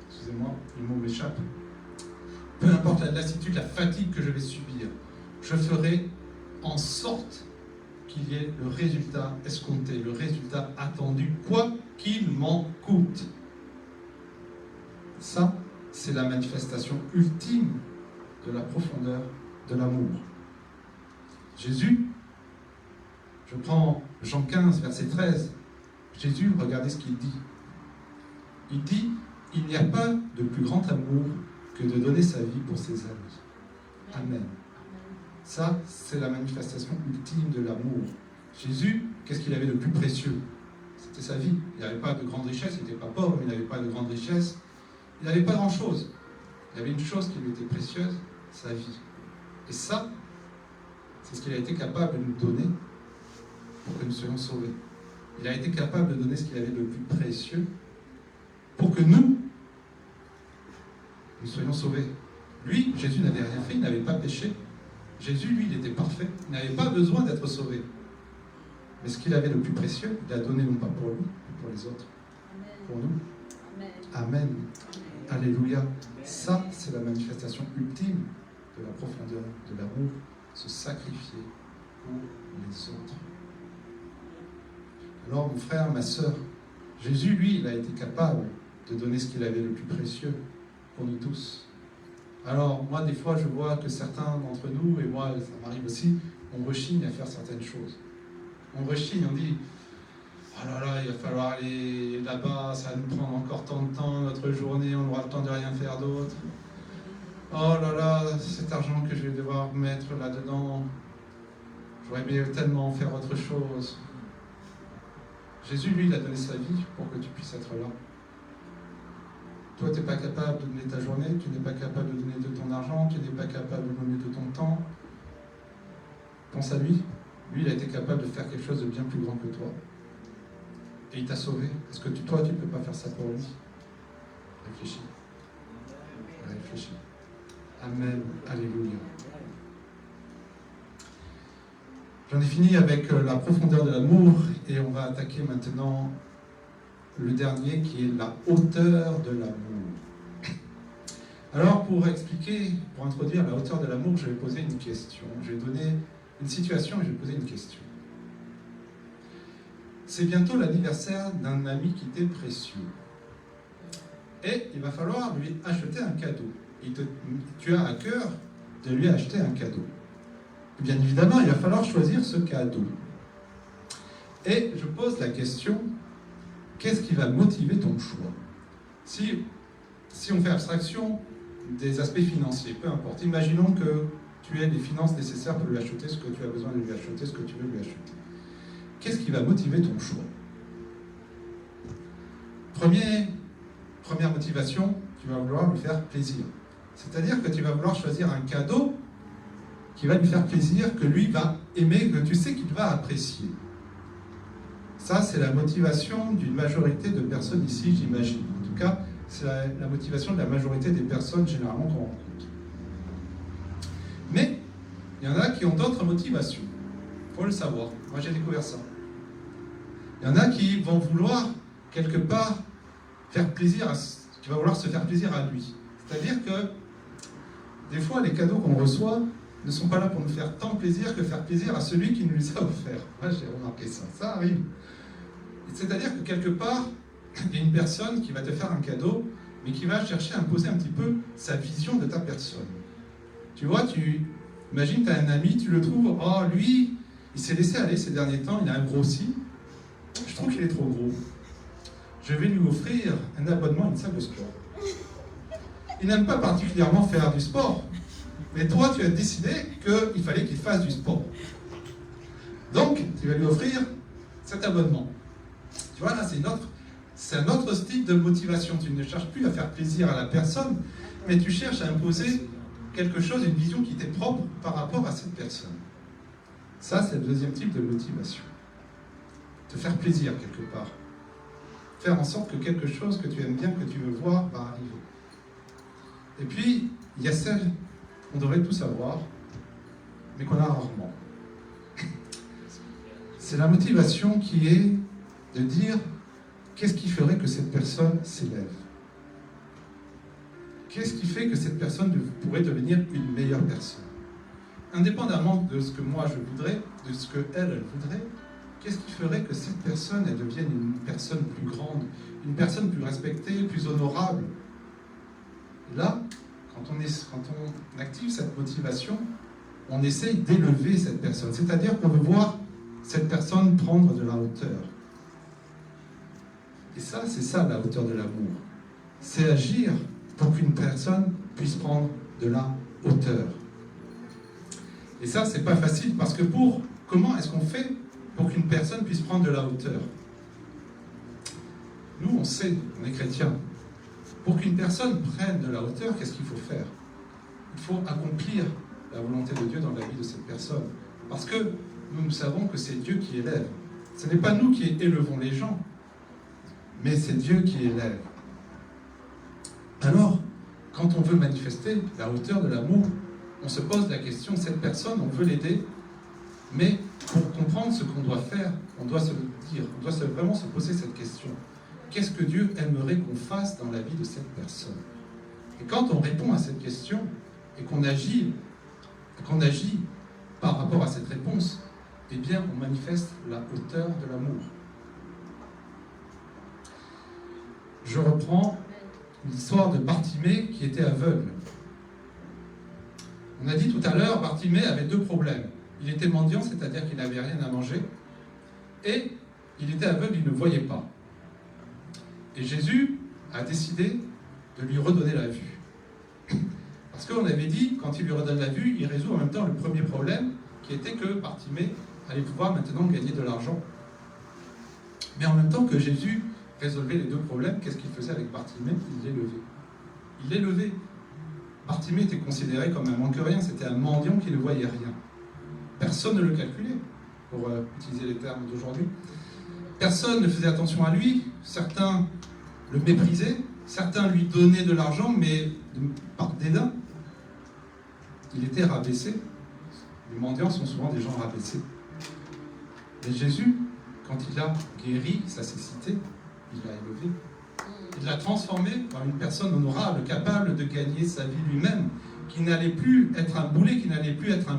excusez-moi, le mot m'échappe, peu importe la lassitude, la fatigue que je vais subir, je ferai en sorte qu'il y ait le résultat escompté, le résultat attendu, quoi qu'il m'en coûte. Ça, c'est la manifestation ultime de la profondeur de l'amour. Jésus, je prends Jean 15, verset 13. Jésus, regardez ce qu'il dit. Il dit, il n'y a pas de plus grand amour que de donner sa vie pour ses amis. Amen. Ça, c'est la manifestation ultime de l'amour. Jésus, qu'est-ce qu'il avait de plus précieux? C'était sa vie. Il n'avait pas de grande richesse, il n'était pas pauvre, il n'avait pas de grande richesse. Il n'avait pas grand-chose. Il y avait une chose qui lui était précieuse, sa vie. Et ça, c'est ce qu'il a été capable de nous donner pour que nous soyons sauvés. Il a été capable de donner ce qu'il avait de plus précieux pour que nous soyons sauvés. Lui, Jésus n'avait rien fait, il n'avait pas péché. Jésus, lui, il était parfait. Il n'avait pas besoin d'être sauvé. Mais ce qu'il avait de plus précieux, il l'a donné non pas pour lui, mais pour les autres. Pour nous. Amen. Alléluia. Ça, c'est la manifestation ultime de la profondeur de l'amour, se sacrifier pour les autres. Alors, mon frère, ma sœur, Jésus, lui, il a été capable de donner ce qu'il avait de plus précieux pour nous tous. Alors, moi, des fois, je vois que certains d'entre nous, et moi, ça m'arrive aussi, on rechigne à faire certaines choses. On rechigne, on dit, oh là là, il va falloir aller là-bas, ça va nous prendre encore tant de temps, notre journée, on aura le temps de rien faire d'autre. Oh là là, cet argent que je vais devoir mettre là-dedans, j'aurais aimé tellement faire autre chose. Jésus, lui, il a donné sa vie pour que tu puisses être là. Toi, tu n'es pas capable de donner ta journée, tu n'es pas capable de donner de ton argent, tu n'es pas capable de donner de ton temps. Pense à lui. Lui, il a été capable de faire quelque chose de bien plus grand que toi. Et il t'a sauvé. Est-ce que toi, tu ne peux pas faire ça pour lui? Réfléchis. Réfléchis. Amen. Alléluia. J'en ai fini avec la profondeur de l'amour et on va attaquer maintenant le dernier qui est la hauteur de l'amour. Alors pour expliquer, pour introduire la hauteur de l'amour, je vais poser une question. Je vais donner une situation et je vais poser une question. C'est bientôt l'anniversaire d'un ami qui t'est précieux. Et il va falloir lui acheter un cadeau. Tu as à cœur de lui acheter un cadeau. Bien évidemment, il va falloir choisir ce cadeau. Et je pose la question, qu'est-ce qui va motiver ton choix? Si on fait abstraction des aspects financiers, peu importe, imaginons que tu aies les finances nécessaires pour lui acheter ce que tu as besoin de lui acheter, ce que tu veux lui acheter. Qu'est-ce qui va motiver ton choix? Première motivation, tu vas vouloir lui faire plaisir. C'est-à-dire que tu vas vouloir choisir un cadeau qui va lui faire plaisir, que lui va aimer, que tu sais qu'il va apprécier. Ça, c'est la motivation d'une majorité de personnes ici, j'imagine. En tout cas, c'est la motivation de la majorité des personnes généralement qu'on rencontre. Mais, il y en a qui ont d'autres motivations. Il faut le savoir. Moi, j'ai découvert ça. Il y en a qui vont vouloir quelque part, qui va vouloir se faire plaisir à lui. C'est-à-dire que, des fois, les cadeaux qu'on reçoit ne sont pas là pour nous faire tant plaisir que faire plaisir à celui qui nous les a offerts. Moi, j'ai remarqué ça. Ça arrive. C'est-à-dire que, quelque part, il y a une personne qui va te faire un cadeau, mais qui va chercher à imposer un petit peu sa vision de ta personne. Tu vois, imagine, tu as un ami, tu le trouves, oh, lui, il s'est laissé aller ces derniers temps, il a un grossi, je trouve qu'il est trop gros. Je vais lui offrir un abonnement à une salle de sport. Il n'aime pas particulièrement faire du sport, mais toi, tu as décidé qu'il fallait qu'il fasse du sport. Donc, tu vas lui offrir cet abonnement. Tu vois, là, c'est un autre style de motivation. Tu ne cherches plus à faire plaisir à la personne, mais tu cherches à imposer quelque chose, une vision qui t'est propre par rapport à cette personne. Ça, c'est le deuxième type de motivation. Te faire plaisir quelque part. Faire en sorte que quelque chose que tu aimes bien, que tu veux voir, va arriver. Et puis, il y a celle qu'on devrait tous avoir, mais qu'on a rarement. C'est la motivation qui est de dire qu'est-ce qui ferait que cette personne s'élève? Qu'est-ce qui fait que cette personne pourrait devenir une meilleure personne? Indépendamment de ce que moi je voudrais, de ce qu'elle voudrait, qu'est-ce qui ferait que cette personne elle devienne une personne plus grande, une personne plus respectée, plus honorable? Et là, quand on active cette motivation, on essaye d'élever cette personne. C'est-à-dire qu'on veut voir cette personne prendre de la hauteur. Et ça, c'est ça la hauteur de l'amour. C'est agir pour qu'une personne puisse prendre de la hauteur. Et ça, c'est pas facile parce que comment est-ce qu'on fait pour qu'une personne puisse prendre de la hauteur? Nous, on sait, on est chrétiens. Pour qu'une personne prenne de la hauteur, qu'est-ce qu'il faut faire? Il faut accomplir la volonté de Dieu dans la vie de cette personne. Parce que nous savons que c'est Dieu qui élève. Ce n'est pas nous qui élevons les gens, mais c'est Dieu qui élève. Alors, quand on veut manifester la hauteur de l'amour, on se pose la question, cette personne, on veut l'aider, mais pour comprendre ce qu'on doit faire, on doit vraiment se poser cette question. Qu'est-ce que Dieu aimerait qu'on fasse dans la vie de cette personne? Et quand on répond à cette question, et qu'on agit par rapport à cette réponse, eh bien, on manifeste la hauteur de l'amour. Je reprends l'histoire de Bartimée qui était aveugle. On a dit tout à l'heure, Bartimée avait deux problèmes. Il était mendiant, c'est-à-dire qu'il n'avait rien à manger, et il était aveugle, il ne voyait pas. Et Jésus a décidé de lui redonner la vue. Parce qu'on avait dit, quand il lui redonne la vue, il résout en même temps le premier problème, qui était que Bartimée allait pouvoir maintenant gagner de l'argent. Mais en même temps que Jésus résolvait les deux problèmes, qu'est-ce qu'il faisait avec Bartimée? Il l'élevait. Il l'élevait. Bartimée était considéré comme un manque-rien, c'était un mendiant qui ne voyait rien. Personne ne le calculait, pour utiliser les termes d'aujourd'hui. Personne ne faisait attention à lui, certains le méprisaient, certains lui donnaient de l'argent, mais par dédain. Il était rabaissé. Les mendiants sont souvent des gens rabaissés. Et Jésus, quand il a guéri sa cécité, il l'a élevé. Il l'a transformé en une personne honorable, capable de gagner sa vie lui-même, qui n'allait plus être un boulet, qui n'allait plus être un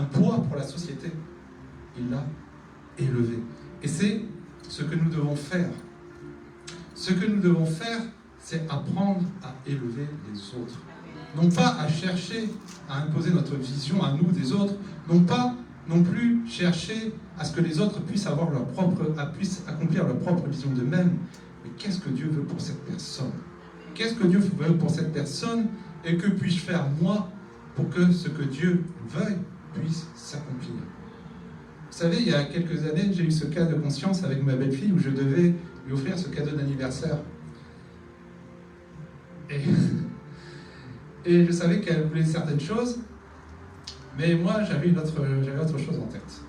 poids pour la société. Il l'a élevé. Et c'est ce que nous devons faire. Ce que nous devons faire, c'est apprendre à élever les autres. Non pas à chercher à imposer notre vision à nous des autres, non pas non plus chercher à ce que les autres puissent accomplir leur propre vision d'eux-mêmes. Mais qu'est-ce que Dieu veut pour cette personne? Qu'est-ce que Dieu veut pour cette personne? Et que puis-je faire moi pour que ce que Dieu veuille puisse s'accomplir? Vous savez, il y a quelques années, j'ai eu ce cas de conscience avec ma belle-fille où je devais lui offrir ce cadeau d'anniversaire. Et je savais qu'elle voulait certaines choses, mais moi, j'avais autre chose en tête.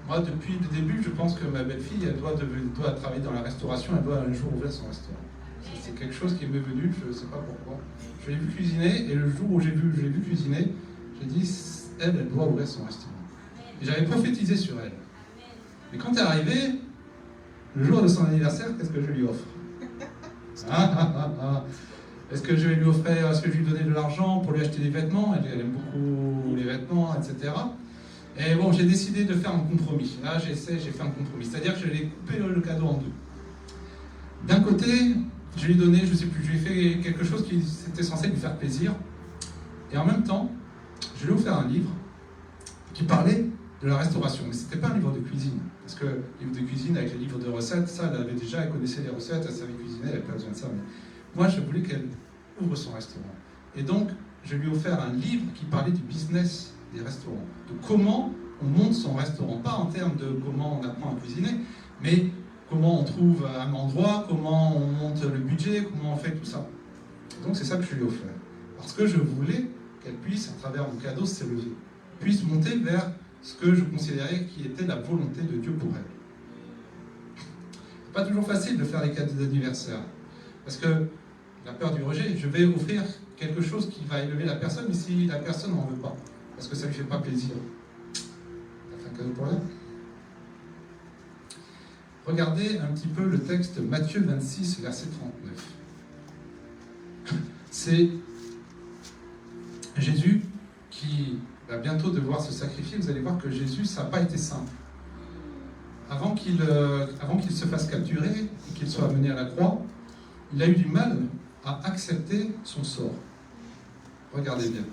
Moi, depuis le début, je pense que ma belle-fille, elle doit travailler dans la restauration, elle doit un jour ouvrir son restaurant. C'est quelque chose qui m'est venu, je ne sais pas pourquoi. Je l'ai vu cuisiner, et le jour où je l'ai vu cuisiner, j'ai dit, elle doit ouvrir son restaurant. Et j'avais prophétisé sur elle. Mais quand elle est arrivée, Le jour de son anniversaire, qu'est-ce que je lui offre? Est-ce que je vais lui offrir, est-ce que je vais lui donner de l'argent pour lui acheter des vêtements? Elle aime beaucoup les vêtements, etc. Et bon, j'ai décidé de faire un compromis. Là, j'ai fait un compromis. C'est-à-dire que je l'ai coupé le cadeau en deux. D'un côté, je lui ai donné, je ne sais plus, je lui ai fait quelque chose qui était censé lui faire plaisir. Et en même temps, je lui ai offert un livre qui parlait de la restauration. Mais ce n'était pas un livre de cuisine. Parce que le livre de cuisine avec les livres de recettes, ça, elle avait déjà, elle connaissait les recettes, elle savait cuisiner, elle n'avait pas besoin de ça. Mais moi, je voulais qu'elle ouvre son restaurant. Et donc, je lui ai offert un livre qui parlait du business des restaurants, de comment on monte son restaurant, pas en termes de comment on apprend à cuisiner, mais comment on trouve un endroit, comment on monte le budget, comment on fait tout ça. Donc c'est ça que je lui ai offert, parce que je voulais qu'elle puisse, à travers mon cadeau, s'élever, puisse monter vers ce que je considérais qui était la volonté de Dieu pour elle. C'est pas toujours facile de faire les cadeaux d'anniversaire, parce que la peur du rejet, je vais offrir quelque chose qui va élever la personne, mais si la personne n'en veut pas, parce que ça ne lui fait pas plaisir, ça fait un cadeau pour elle. Regardez un petit peu le texte Matthieu 26, verset 39. C'est Jésus qui va bientôt devoir se sacrifier. Vous allez voir que Jésus, ça n'a pas été simple. Avant qu'il se fasse capturer et qu'il soit amené à la croix, il a eu du mal à accepter son sort. Regardez bien.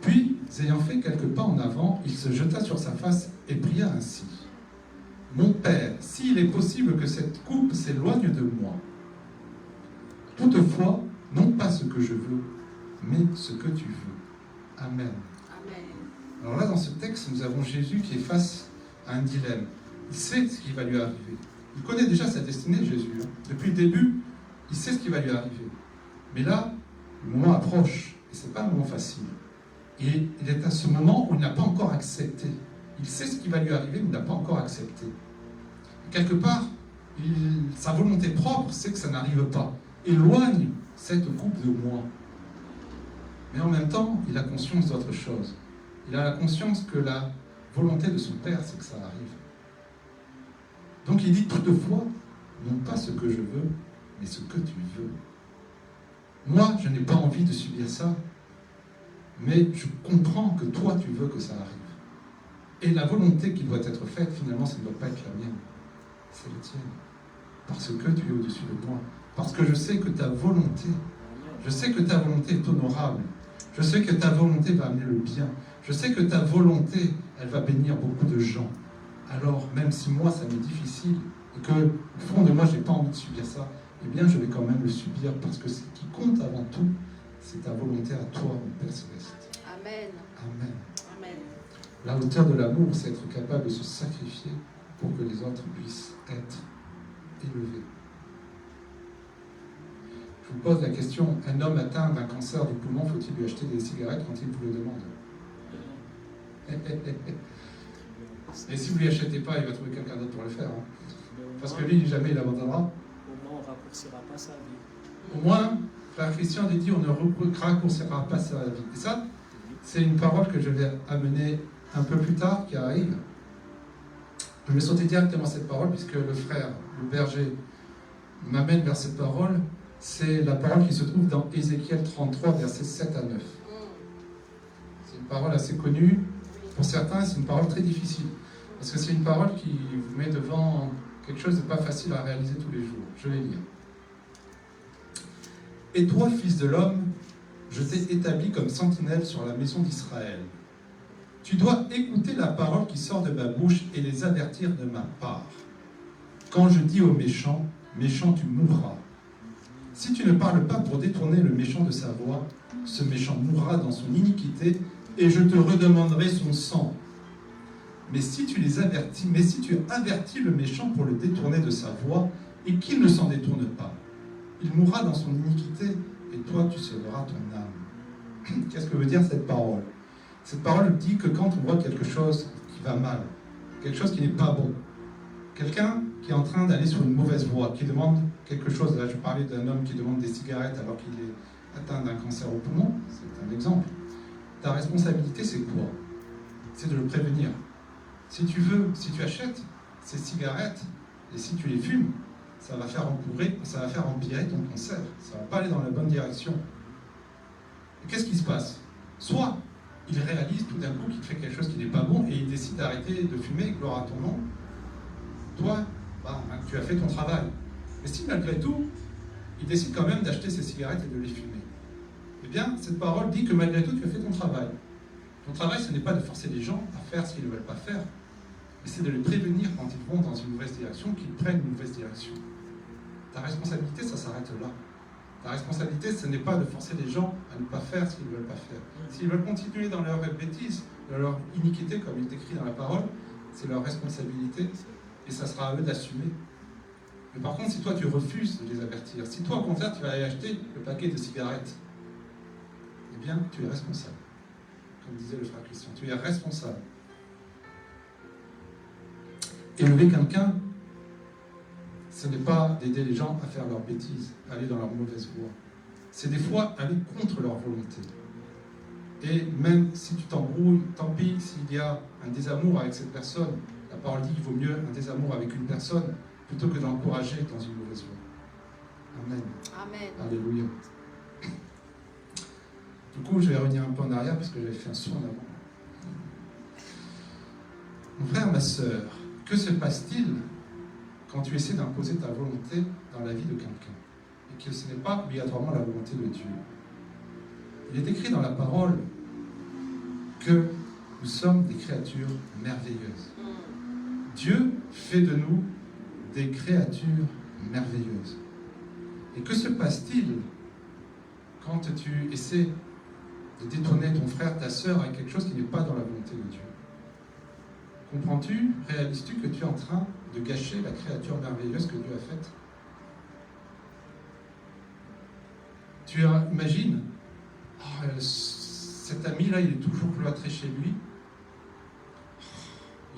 Puis, ayant fait quelques pas en avant, il se jeta sur sa face et pria ainsi. Mon Père, s'il est possible que cette coupe s'éloigne de moi. Toutefois, non pas ce que je veux, mais ce que tu veux. Amen. Amen. Alors là, dans ce texte, nous avons Jésus qui est face à un dilemme. Il sait ce qui va lui arriver. Il connaît déjà sa destinée, Jésus. Depuis le début, il sait ce qui va lui arriver. Mais là, le moment approche, et ce n'est pas un moment facile. Et il est à ce moment où il n'a pas encore accepté. Il sait ce qui va lui arriver, mais il n'a pas encore accepté. Et quelque part, sa volonté propre sait que ça n'arrive pas. Éloigne cette coupe de moi. Mais en même temps, il a conscience d'autre chose. Il a la conscience que la volonté de son Père, c'est que ça arrive. Donc il dit toutefois, non pas ce que je veux, mais ce que tu veux. Moi, je n'ai pas envie de subir ça, mais je comprends que toi, tu veux que ça arrive. Et la volonté qui doit être faite, finalement, ça ne doit pas être la mienne. C'est la tienne. Parce que tu es au-dessus de moi. Parce que je sais que ta volonté, est honorable. Je sais que ta volonté va amener le bien. Je sais que ta volonté, elle va bénir beaucoup de gens. Alors, même si moi, ça m'est difficile, et que, au fond de moi, je n'ai pas envie de subir ça, eh bien, je vais quand même le subir, parce que ce qui compte avant tout, c'est ta volonté à toi, mon Père Céleste. Amen. Amen. Amen. La hauteur de l'amour, c'est être capable de se sacrifier pour que les autres puissent être élevés. Je vous pose la question, un homme atteint d'un cancer du poumon, faut-il lui acheter des cigarettes quand il vous le demande? Et si vous ne lui achetez pas, il va trouver quelqu'un d'autre pour le faire. Parce que lui, jamais il abandonnera. Au moins, on ne raccourcira pas sa vie. Au moins, frère Christian dit, on ne raccourcira pas sa vie. Et ça, c'est une parole que je vais amener un peu plus tard, qui arrive. Je vais sauter directement cette parole, puisque le frère, le berger, m'amène vers cette parole. C'est la parole qui se trouve dans Ézéchiel 33, versets 7 à 9. C'est une parole assez connue. Pour certains, c'est une parole très difficile. Parce que c'est une parole qui vous met devant quelque chose de pas facile à réaliser tous les jours. Je vais lire. Et toi, fils de l'homme, je t'ai établi comme sentinelle sur la maison d'Israël. Tu dois écouter la parole qui sort de ma bouche et les avertir de ma part. Quand je dis au méchant, méchant, tu mourras. Si tu ne parles pas pour détourner le méchant de sa voie, ce méchant mourra dans son iniquité et je te redemanderai son sang. Mais si tu avertis le méchant pour le détourner de sa voie et qu'il ne s'en détourne pas, il mourra dans son iniquité et toi tu sauveras ton âme. Qu'est-ce que veut dire cette parole? Cette parole dit que quand on voit quelque chose qui va mal, quelque chose qui n'est pas bon, quelqu'un qui est en train d'aller sur une mauvaise voie, qui demande quelque chose, là je parlais d'un homme qui demande des cigarettes alors qu'il est atteint d'un cancer au poumon, c'est un exemple. Ta responsabilité c'est quoi? C'est de le prévenir. Si tu achètes, ces cigarettes, et si tu les fumes, ça va faire empirer ton cancer. Ça ne va pas aller dans la bonne direction. Et qu'est-ce qui se passe? Soit il réalise tout d'un coup qu'il fait quelque chose qui n'est pas bon et il décide d'arrêter de fumer, gloire à ton nom. Toi, tu as fait ton travail. Mais si malgré tout, il décide quand même d'acheter ses cigarettes et de les fumer, eh bien, cette parole dit que malgré tout, tu as fait ton travail. Ton travail, ce n'est pas de forcer les gens à faire ce qu'ils ne veulent pas faire, mais c'est de les prévenir quand ils vont dans une mauvaise direction, qu'ils prennent une mauvaise direction. Ta responsabilité, ça s'arrête là. Ta responsabilité, ce n'est pas de forcer les gens à ne pas faire ce qu'ils ne veulent pas faire. S'ils veulent continuer dans leur bêtise, dans leur iniquité, comme il est écrit dans la parole, c'est leur responsabilité, et ça sera à eux d'assumer. Mais par contre, si toi tu refuses de les avertir, si toi au contraire tu vas aller acheter le paquet de cigarettes, eh bien tu es responsable. Comme disait le frère Christian, tu es responsable. Élever quelqu'un, ce n'est pas d'aider les gens à faire leurs bêtises, à aller dans leur mauvaise voie. C'est des fois aller contre leur volonté. Et même si tu t'embrouilles, tant pis s'il y a un désamour avec cette personne, la parole dit qu'il vaut mieux un désamour avec une personne plutôt que d'encourager dans une mauvaise voie. Amen. Amen. Alléluia. Du coup, je vais revenir un peu en arrière parce que j'avais fait un saut en avant. Mon frère, ma sœur, que se passe-t-il quand tu essaies d'imposer ta volonté dans la vie de quelqu'un et que ce n'est pas obligatoirement la volonté de Dieu? Il est écrit dans la parole que nous sommes des créatures merveilleuses. Dieu fait de nous des créatures merveilleuses. Et que se passe-t-il quand tu essaies de détourner ton frère, ta sœur avec quelque chose qui n'est pas dans la volonté de Dieu? Comprends-tu, réalises-tu que tu es en train de gâcher la créature merveilleuse que Dieu a faite? Tu imagines, cet ami-là, il est toujours cloîtré chez lui.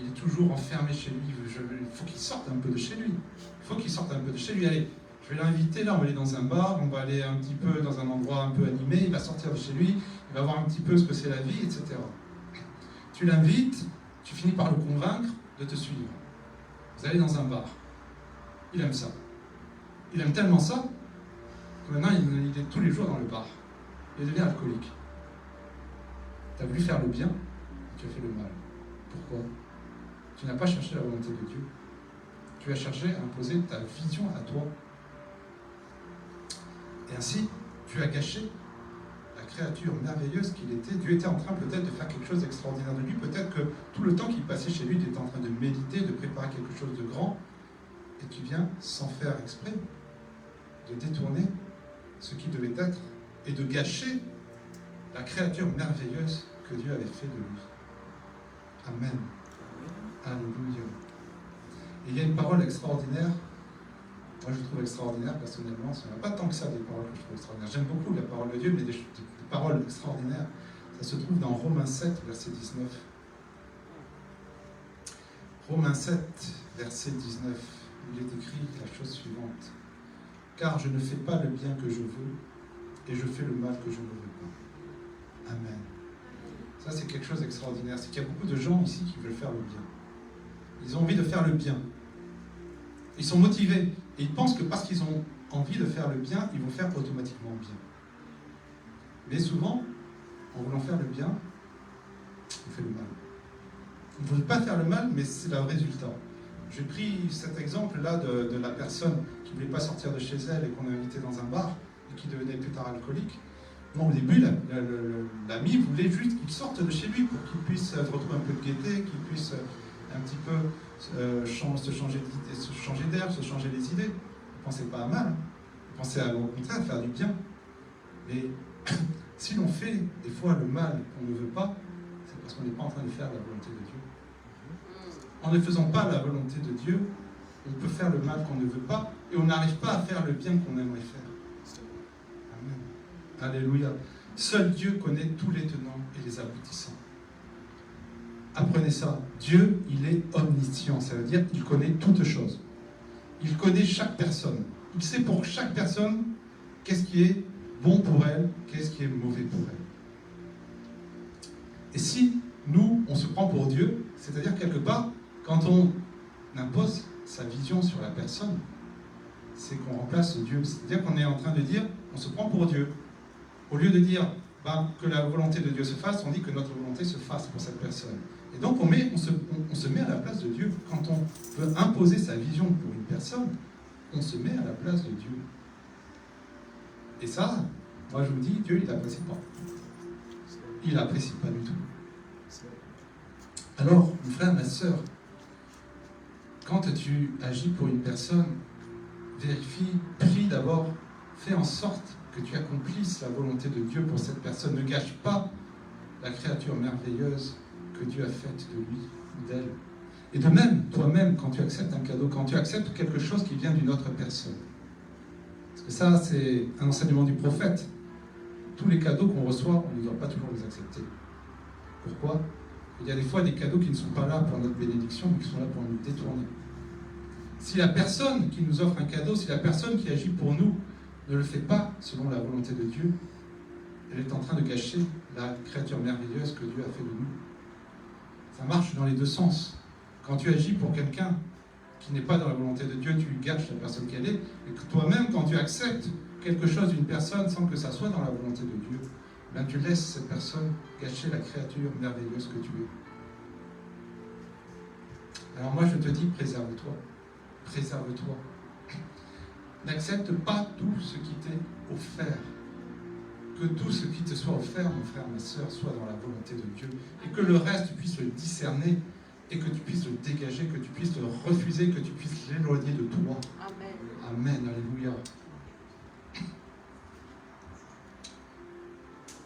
Il est toujours enfermé chez lui. Il faut qu'il sorte un peu de chez lui. Il faut qu'il sorte un peu de chez lui. Allez, je vais l'inviter, là, on va aller dans un bar, on va aller un petit peu dans un endroit un peu animé, il va sortir de chez lui, il va voir un petit peu ce que c'est la vie, etc. Tu l'invites, tu finis par le convaincre de te suivre. Vous allez dans un bar. Il aime ça. Il aime tellement ça que maintenant il est tous les jours dans le bar. Il devient alcoolique. Tu as voulu faire le bien, tu as fait le mal. Pourquoi? Tu n'as pas cherché la volonté de Dieu. Tu as cherché à imposer ta vision à toi. Et ainsi, tu as gâché la créature merveilleuse qu'il était. Dieu était en train peut-être de faire quelque chose d'extraordinaire de lui. Peut-être que tout le temps qu'il passait chez lui, il était en train de méditer, de préparer quelque chose de grand. Et tu viens, sans faire exprès, de détourner ce qui devait être et de gâcher la créature merveilleuse que Dieu avait fait de lui. Amen. Alléluia. Et il y a une parole extraordinaire. Moi, je trouve extraordinaire personnellement. Il n'y en a pas tant que ça des paroles que je trouve extraordinaires. J'aime beaucoup la parole de Dieu, mais des paroles extraordinaires. Ça se trouve dans Romains 7, verset 19. Romains 7, verset 19. Il est écrit la chose suivante. Car je ne fais pas le bien que je veux, et je fais le mal que je ne veux pas. Amen. Ça, c'est quelque chose d'extraordinaire. C'est qu'il y a beaucoup de gens ici qui veulent faire le bien. Ils ont envie de faire le bien. Ils sont motivés. Et ils pensent que parce qu'ils ont envie de faire le bien, ils vont faire automatiquement bien. Mais souvent, en voulant faire le bien, on fait le mal. On ne veut pas faire le mal, mais c'est le résultat. J'ai pris cet exemple-là de la personne qui ne voulait pas sortir de chez elle et qu'on a invité dans un bar et qui devenait plus tard alcoolique. Non, au début, l'ami voulait juste qu'il sorte de chez lui pour qu'il puisse retrouver un peu de gaieté, qu'il puisse un petit peu se changer d'air, se changer les idées. Il ne pensait pas à mal, il pensait au contraire à faire du bien. Mais si l'on fait des fois le mal qu'on ne veut pas, c'est parce qu'on n'est pas en train de faire la volonté de Dieu. En ne faisant pas la volonté de Dieu, on peut faire le mal qu'on ne veut pas et on n'arrive pas à faire le bien qu'on aimerait faire. Amen. Alléluia. Seul Dieu connaît tous les tenants et les aboutissants. Apprenez ça. Dieu, il est omniscient. Ça veut dire qu'il connaît toutes choses. Il connaît chaque personne. Il sait pour chaque personne qu'est-ce qui est bon pour elle, qu'est-ce qui est mauvais pour elle. Et si nous, on se prend pour Dieu, c'est-à-dire quelque part, quand on impose sa vision sur la personne, c'est qu'on remplace Dieu. C'est-à-dire qu'on est en train de dire, on se prend pour Dieu. Au lieu de dire que la volonté de Dieu se fasse, on dit que notre volonté se fasse pour cette personne. Et donc on se met à la place de Dieu. Quand on veut imposer sa vision pour une personne, on se met à la place de Dieu. Et ça, moi je vous dis, Dieu il n'apprécie pas. Il n'apprécie pas du tout. Alors, mon frère, ma sœur, quand tu agis pour une personne, vérifie, prie d'abord, fais en sorte que tu accomplisses la volonté de Dieu pour cette personne. Ne gâche pas la créature merveilleuse que Dieu a faite de lui ou d'elle. Et de même, toi-même, quand tu acceptes un cadeau, quand tu acceptes quelque chose qui vient d'une autre personne. Parce que ça, c'est un enseignement du prophète. Tous les cadeaux qu'on reçoit, on ne doit pas toujours les accepter. Pourquoi ? Il y a des fois des cadeaux qui ne sont pas là pour notre bénédiction, mais qui sont là pour nous détourner. Si la personne qui nous offre un cadeau, si la personne qui agit pour nous ne le fait pas selon la volonté de Dieu, elle est en train de gâcher la créature merveilleuse que Dieu a fait de nous. Ça marche dans les deux sens. Quand tu agis pour quelqu'un qui n'est pas dans la volonté de Dieu, tu gâches la personne qu'elle est. Et que toi-même, quand tu acceptes quelque chose d'une personne sans que ça soit dans la volonté de Dieu, ben tu laisses cette personne gâcher la créature merveilleuse que tu es. Alors moi, je te dis, préserve-toi. Préserve-toi. N'accepte pas tout ce qui t'est offert. Que tout ce qui te soit offert, mon frère, ma soeur, soit dans la volonté de Dieu. Et que le reste, tu puisses le discerner et que tu puisses le dégager, que tu puisses le refuser, que tu puisses l'éloigner de toi. Amen. Amen. Alléluia.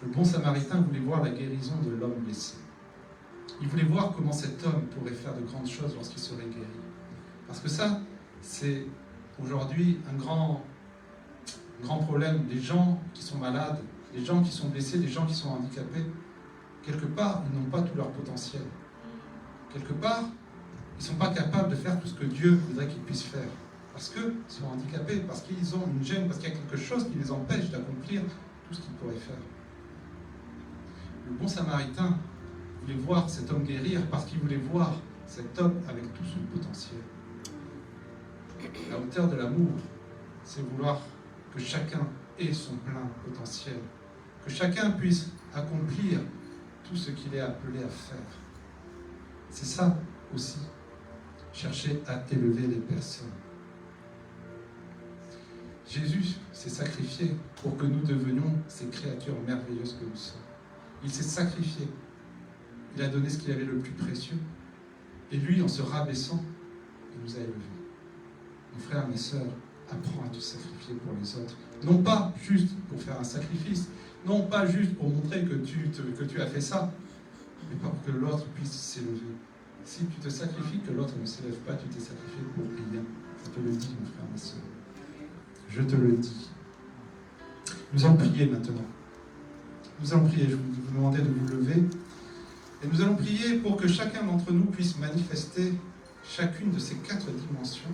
Le bon samaritain voulait voir la guérison de l'homme blessé. Il voulait voir comment cet homme pourrait faire de grandes choses lorsqu'il serait guéri. Parce que ça, c'est aujourd'hui un grand problème. Les gens qui sont malades, les gens qui sont blessés, les gens qui sont handicapés, quelque part, ils n'ont pas tout leur potentiel. Quelque part, ils ne sont pas capables de faire tout ce que Dieu voudrait qu'ils puissent faire. Parce qu'ils sont handicapés, parce qu'ils ont une gêne, parce qu'il y a quelque chose qui les empêche d'accomplir tout ce qu'ils pourraient faire. Le bon samaritain voulait voir cet homme guérir parce qu'il voulait voir cet homme avec tout son potentiel. La hauteur de l'amour, c'est vouloir que chacun ait son plein potentiel, que chacun puisse accomplir tout ce qu'il est appelé à faire. C'est ça aussi, chercher à élever les personnes. Jésus s'est sacrifié pour que nous devenions ces créatures merveilleuses que nous sommes. Il s'est sacrifié. Il a donné ce qu'il avait le plus précieux. Et lui, en se rabaissant, il nous a élevés. Mon frère, mes sœurs, apprends à te sacrifier pour les autres. Non pas juste pour faire un sacrifice, non pas juste pour montrer que tu as fait ça, mais pas pour que l'autre puisse s'élever. Si tu te sacrifies, que l'autre ne s'élève pas, tu t'es sacrifié pour rien. Je te le dis, mon frère, ma sœur. Je te le dis. Nous allons prier maintenant. Nous allons prier. Je vais vous demander de vous lever. Et nous allons prier pour que chacun d'entre nous puisse manifester chacune de ces 4 dimensions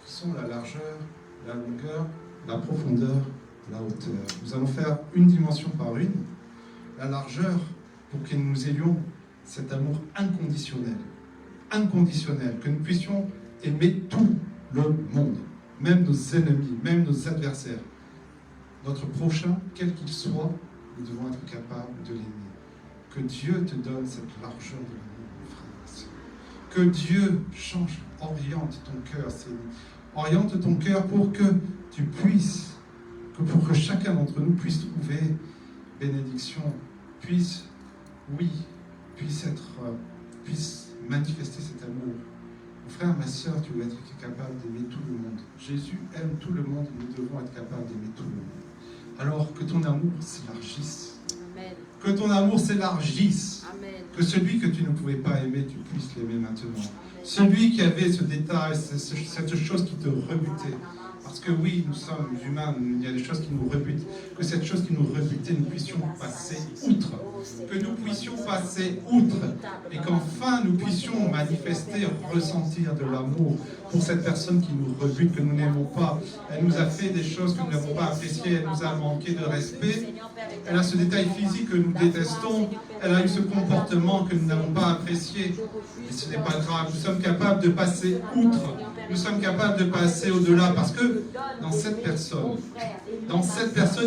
qui sont la largeur, la longueur, la profondeur, la hauteur. Nous allons faire une dimension par une. La largeur, pour que nous ayons cet amour inconditionnel. Inconditionnel, que nous puissions aimer tout le monde, même nos ennemis, même nos adversaires. Notre prochain, quel qu'il soit, nous devons être capables de l'aimer. Que Dieu te donne cette largeur de l'amour, mon frère, ma sœur. Que Dieu change, oriente ton cœur, Seigneur. Oriente ton cœur pour que tu puisses, pour que chacun d'entre nous puisse trouver bénédiction, puisse manifester cet amour. Mon frère, ma sœur, tu dois être capable d'aimer tout le monde. Jésus aime tout le monde, nous devons être capables d'aimer tout le monde. Alors que ton amour s'élargisse. Amen. Que ton amour s'élargisse. Amen. Que celui que tu ne pouvais pas aimer, tu puisses l'aimer maintenant. Amen. Celui qui avait ce détail, cette chose qui te rebutait. Parce que oui, nous sommes humains, il y a des choses qui nous rebutent. Que cette chose qui nous rebutait, nous puissions passer outre. Que nous puissions passer outre. Et qu'enfin nous puissions manifester, ressentir de l'amour pour cette personne qui nous rebute, que nous n'aimons pas. Elle nous a fait des choses que nous n'avons pas appréciées, elle nous a manqué de respect. Elle a ce détail physique que nous détestons. elle a eu ce comportement que nous n'avons pas apprécié. Et ce n'est pas grave, nous sommes capables de passer outre, nous sommes capables de passer au-delà, parce que dans cette personne,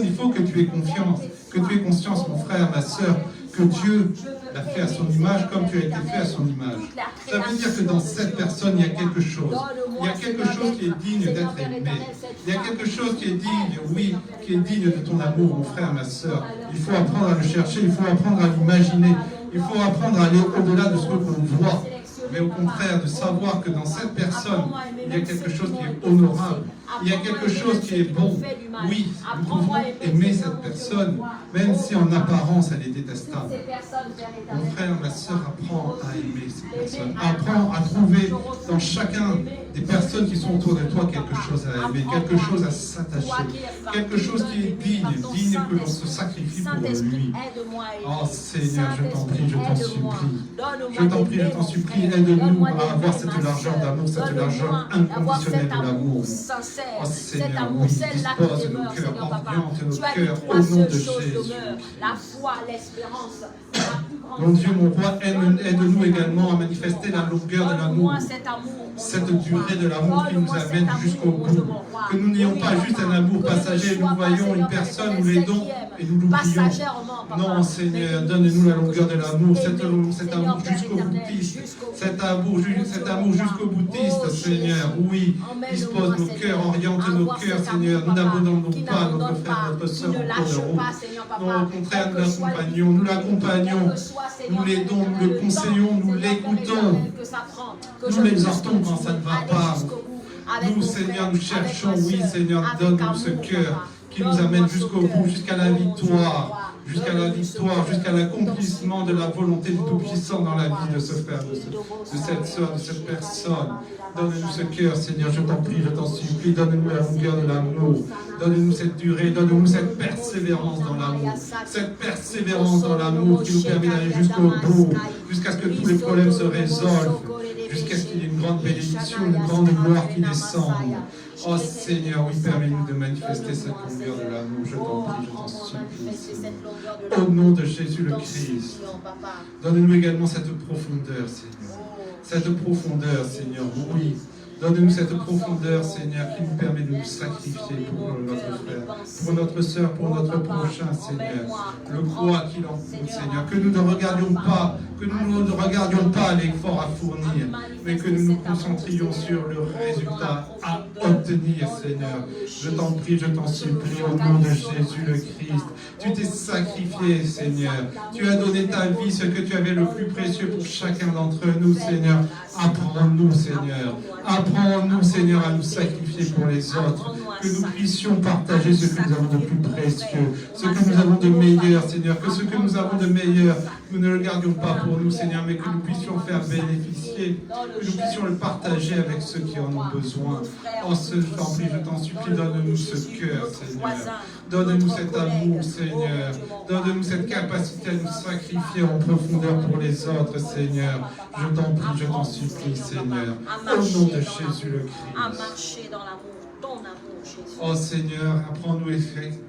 il faut que tu aies confiance, que tu aies conscience, mon frère, ma sœur, que Dieu l'a fait à son image comme tu as été fait à son image. Ça veut dire que dans cette personne, il y a quelque chose. Il y a quelque chose qui est digne d'être aimé. Il y a quelque chose qui est digne, oui, qui est digne de ton amour, mon frère, ma sœur. Il faut apprendre à le chercher, il faut apprendre à l'imaginer, il faut apprendre à aller au-delà de ce que l'on voit. Mais au contraire, de savoir que dans cette personne, il y a quelque chose qui est honorable. Il y a quelque chose qui est bon. Oui, nous pouvons aimer cette personne, même si en apparence elle est détestable. Mon frère, ma soeur, apprends à aimer cette personne. Apprends à trouver dans chacun des personnes qui sont autour de toi quelque chose à aimer, quelque chose à s'attacher, quelque chose qui est digne que l'on se sacrifie pour lui. Oh Seigneur, je t'en prie, je t'en supplie. Je t'en prie, je t'en supplie, aide-nous à avoir cette largeur d'amour, cette largeur inconditionnelle de l'amour. Oh Seigneur, oui, dispose nos cœurs, oriente nos cœurs au nom de Jésus. La foi, l'espérance. Mon Dieu, mon roi, aide-nous également à manifester la longueur de l'amour, cette durée de l'amour qui nous amène jusqu'au bout. Que nous n'ayons pas juste un amour passager, nous voyons une personne, nous l'aidons et nous l'oublions. Non, Seigneur, donne-nous la longueur de l'amour, cet amour jusqu'au boutiste, cet amour jusqu'au boutiste, Seigneur. Oui, dispose nos cœurs, oriente nos cœurs, Seigneur. Nous n'abandonnons pas notre frère, notre soeur en cours de route. Non, au contraire, nous l'accompagnons, nous l'aidons, nous le conseillons, nous l'écoutons, nous l'exhortons quand ça ne va pas. Nous, Seigneur, nous cherchons, oui, Seigneur, donne-nous ce cœur qui nous amène jusqu'au bout, jusqu'à la victoire, jusqu'à l'accomplissement de la volonté du Tout-Puissant dans la vie de ce frère, de cette soeur, de cette personne. Donne-nous ce cœur, Seigneur, je t'en prie, je t'en supplie, donne-nous la longueur de l'amour, donne-nous cette durée, donne-nous cette persévérance dans l'amour, qui nous permet d'aller jusqu'au bout, jusqu'à ce que tous les problèmes se résolvent, jusqu'à ce qu'il y ait une grande bénédiction, une grande gloire qui descende. Oh Seigneur, oui, permets-nous de manifester cette longueur de l'amour, je t'en prie, je t'en supplie, Seigneur. Au nom de Jésus le Christ, donne-nous également cette profondeur, Seigneur. Cette profondeur, Seigneur, oui. Donne-nous cette profondeur, Seigneur, qui nous permet de nous sacrifier pour notre frère, pour notre soeur, pour notre prochain, Seigneur. Le quoi qu'il en coûte, Seigneur. Que nous ne regardions pas l'effort à fournir, mais que nous nous concentrions sur le résultat à obtenir, Seigneur. Je t'en prie, je t'en supplie, au nom de Jésus le Christ. Tu t'es sacrifié, Seigneur. Tu as donné ta vie, ce que tu avais le plus précieux pour chacun d'entre nous, Seigneur. Apprends-nous, Seigneur. Apprends-nous, Seigneur, à nous sacrifier pour les autres. Que nous puissions partager ce que nous avons de plus précieux, ce que nous avons de meilleur, Seigneur. Que ce que nous avons de meilleur, nous ne le gardions pas pour nous, Seigneur, mais que nous puissions faire bénéficier, que nous puissions le partager avec ceux qui en ont besoin. Oh, je t'en prie, je t'en supplie, donne-nous ce cœur, Seigneur. Donne-nous cet amour, Seigneur. Donne-nous cette capacité à nous sacrifier en profondeur pour les autres, Seigneur. Je t'en prie, je t'en supplie, Seigneur. Au nom de Jésus le Christ. À marcher dans l'amour, ton amour, Jésus. Oh Seigneur, apprends-nous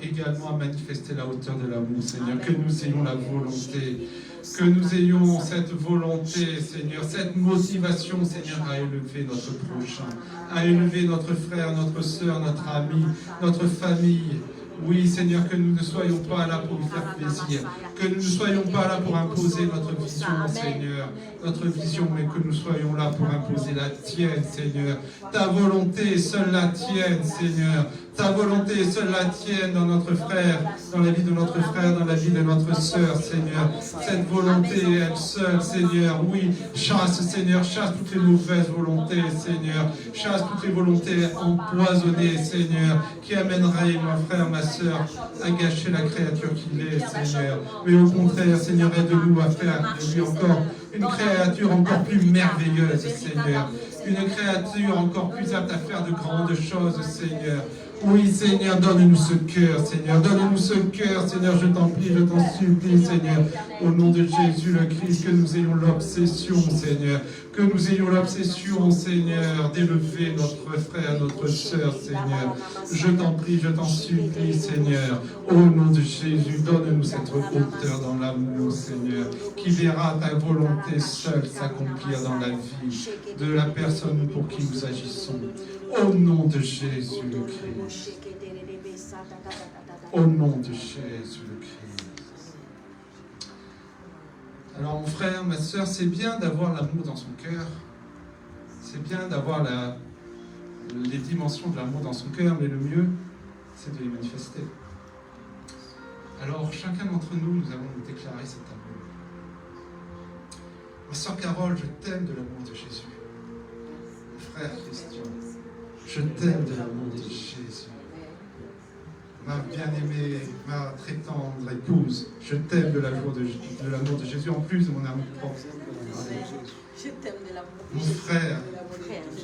également à manifester la hauteur de l'amour, Seigneur. Que nous ayons la volonté. Que nous ayons cette volonté, Seigneur, cette motivation, Seigneur, à élever notre prochain, à élever notre frère, notre soeur, notre ami, notre famille. Oui, Seigneur, que nous ne soyons pas là pour nous faire plaisir, que nous ne soyons pas là pour imposer notre vision, Seigneur, notre vision, mais que nous soyons là pour imposer la tienne, Seigneur. Ta volonté, seule la tienne, Seigneur. Ta volonté, seule la tienne dans notre frère, dans la vie de notre frère, dans la vie de notre sœur, Seigneur. Cette volonté, elle seule, Seigneur. Oui, chasse, Seigneur, chasse toutes les mauvaises volontés, Seigneur. Chasse toutes les volontés empoisonnées, Seigneur, qui amèneraient, mon frère, ma sœur, à gâcher la créature qu'il est, Seigneur. Mais au contraire, Seigneur, aide-nous à faire de lui encore une créature encore plus merveilleuse, Seigneur. Une créature encore plus apte à faire de grandes choses, Seigneur. Oui, Seigneur, donne-nous ce cœur, Seigneur. Donne-nous ce cœur, Seigneur. Je t'en prie, je t'en supplie, Seigneur. Au nom de Jésus le Christ, que nous ayons l'obsession, Seigneur. Que nous ayons l'obsession, Seigneur, d'élever notre frère, notre sœur, Seigneur. Je t'en prie, je t'en supplie, Seigneur. Au nom de Jésus, donne-nous cette hauteur dans l'amour, Seigneur, qui verra ta volonté seule s'accomplir dans la vie de la personne pour qui nous agissons. Au nom de Jésus le Christ. Au nom de Jésus le Christ. Alors mon frère, ma soeur, c'est bien d'avoir l'amour dans son cœur. C'est bien d'avoir les dimensions de l'amour dans son cœur, mais le mieux, c'est de les manifester. Alors chacun d'entre nous, nous allons nous déclarer cet amour. Ma soeur Carole, je t'aime de l'amour de Jésus. Mon frère Christian, je t'aime de l'amour de Jésus. Ma bien-aimée, ma très tendre épouse, je t'aime de l'amour de Jésus, en plus de mon amour propre. Je t'aime de l'amour. Mon frère,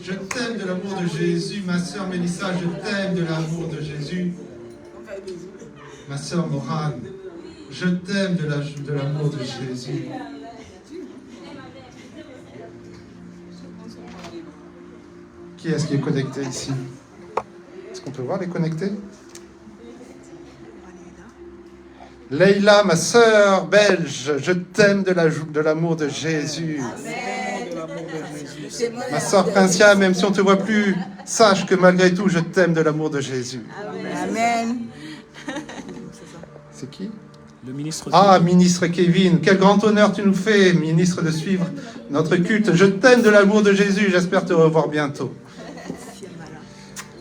je t'aime de l'amour de Jésus. Ma sœur Mélissa, je t'aime de l'amour de Jésus. Ma sœur Morane, je t'aime de l'amour de Jésus. Qui est-ce qui est connecté ici? Est-ce qu'on peut voir les connectés? Leïla, ma sœur belge, je t'aime de l'amour de Jésus. Ma sœur Princia, même si on ne te voit plus, sache que malgré tout, je t'aime de l'amour de Jésus. Amen. C'est qui? Le ministre. Ah, ministre Kevin, quel grand honneur tu nous fais, ministre, de suivre notre culte. Je t'aime de l'amour de Jésus, j'espère te revoir bientôt.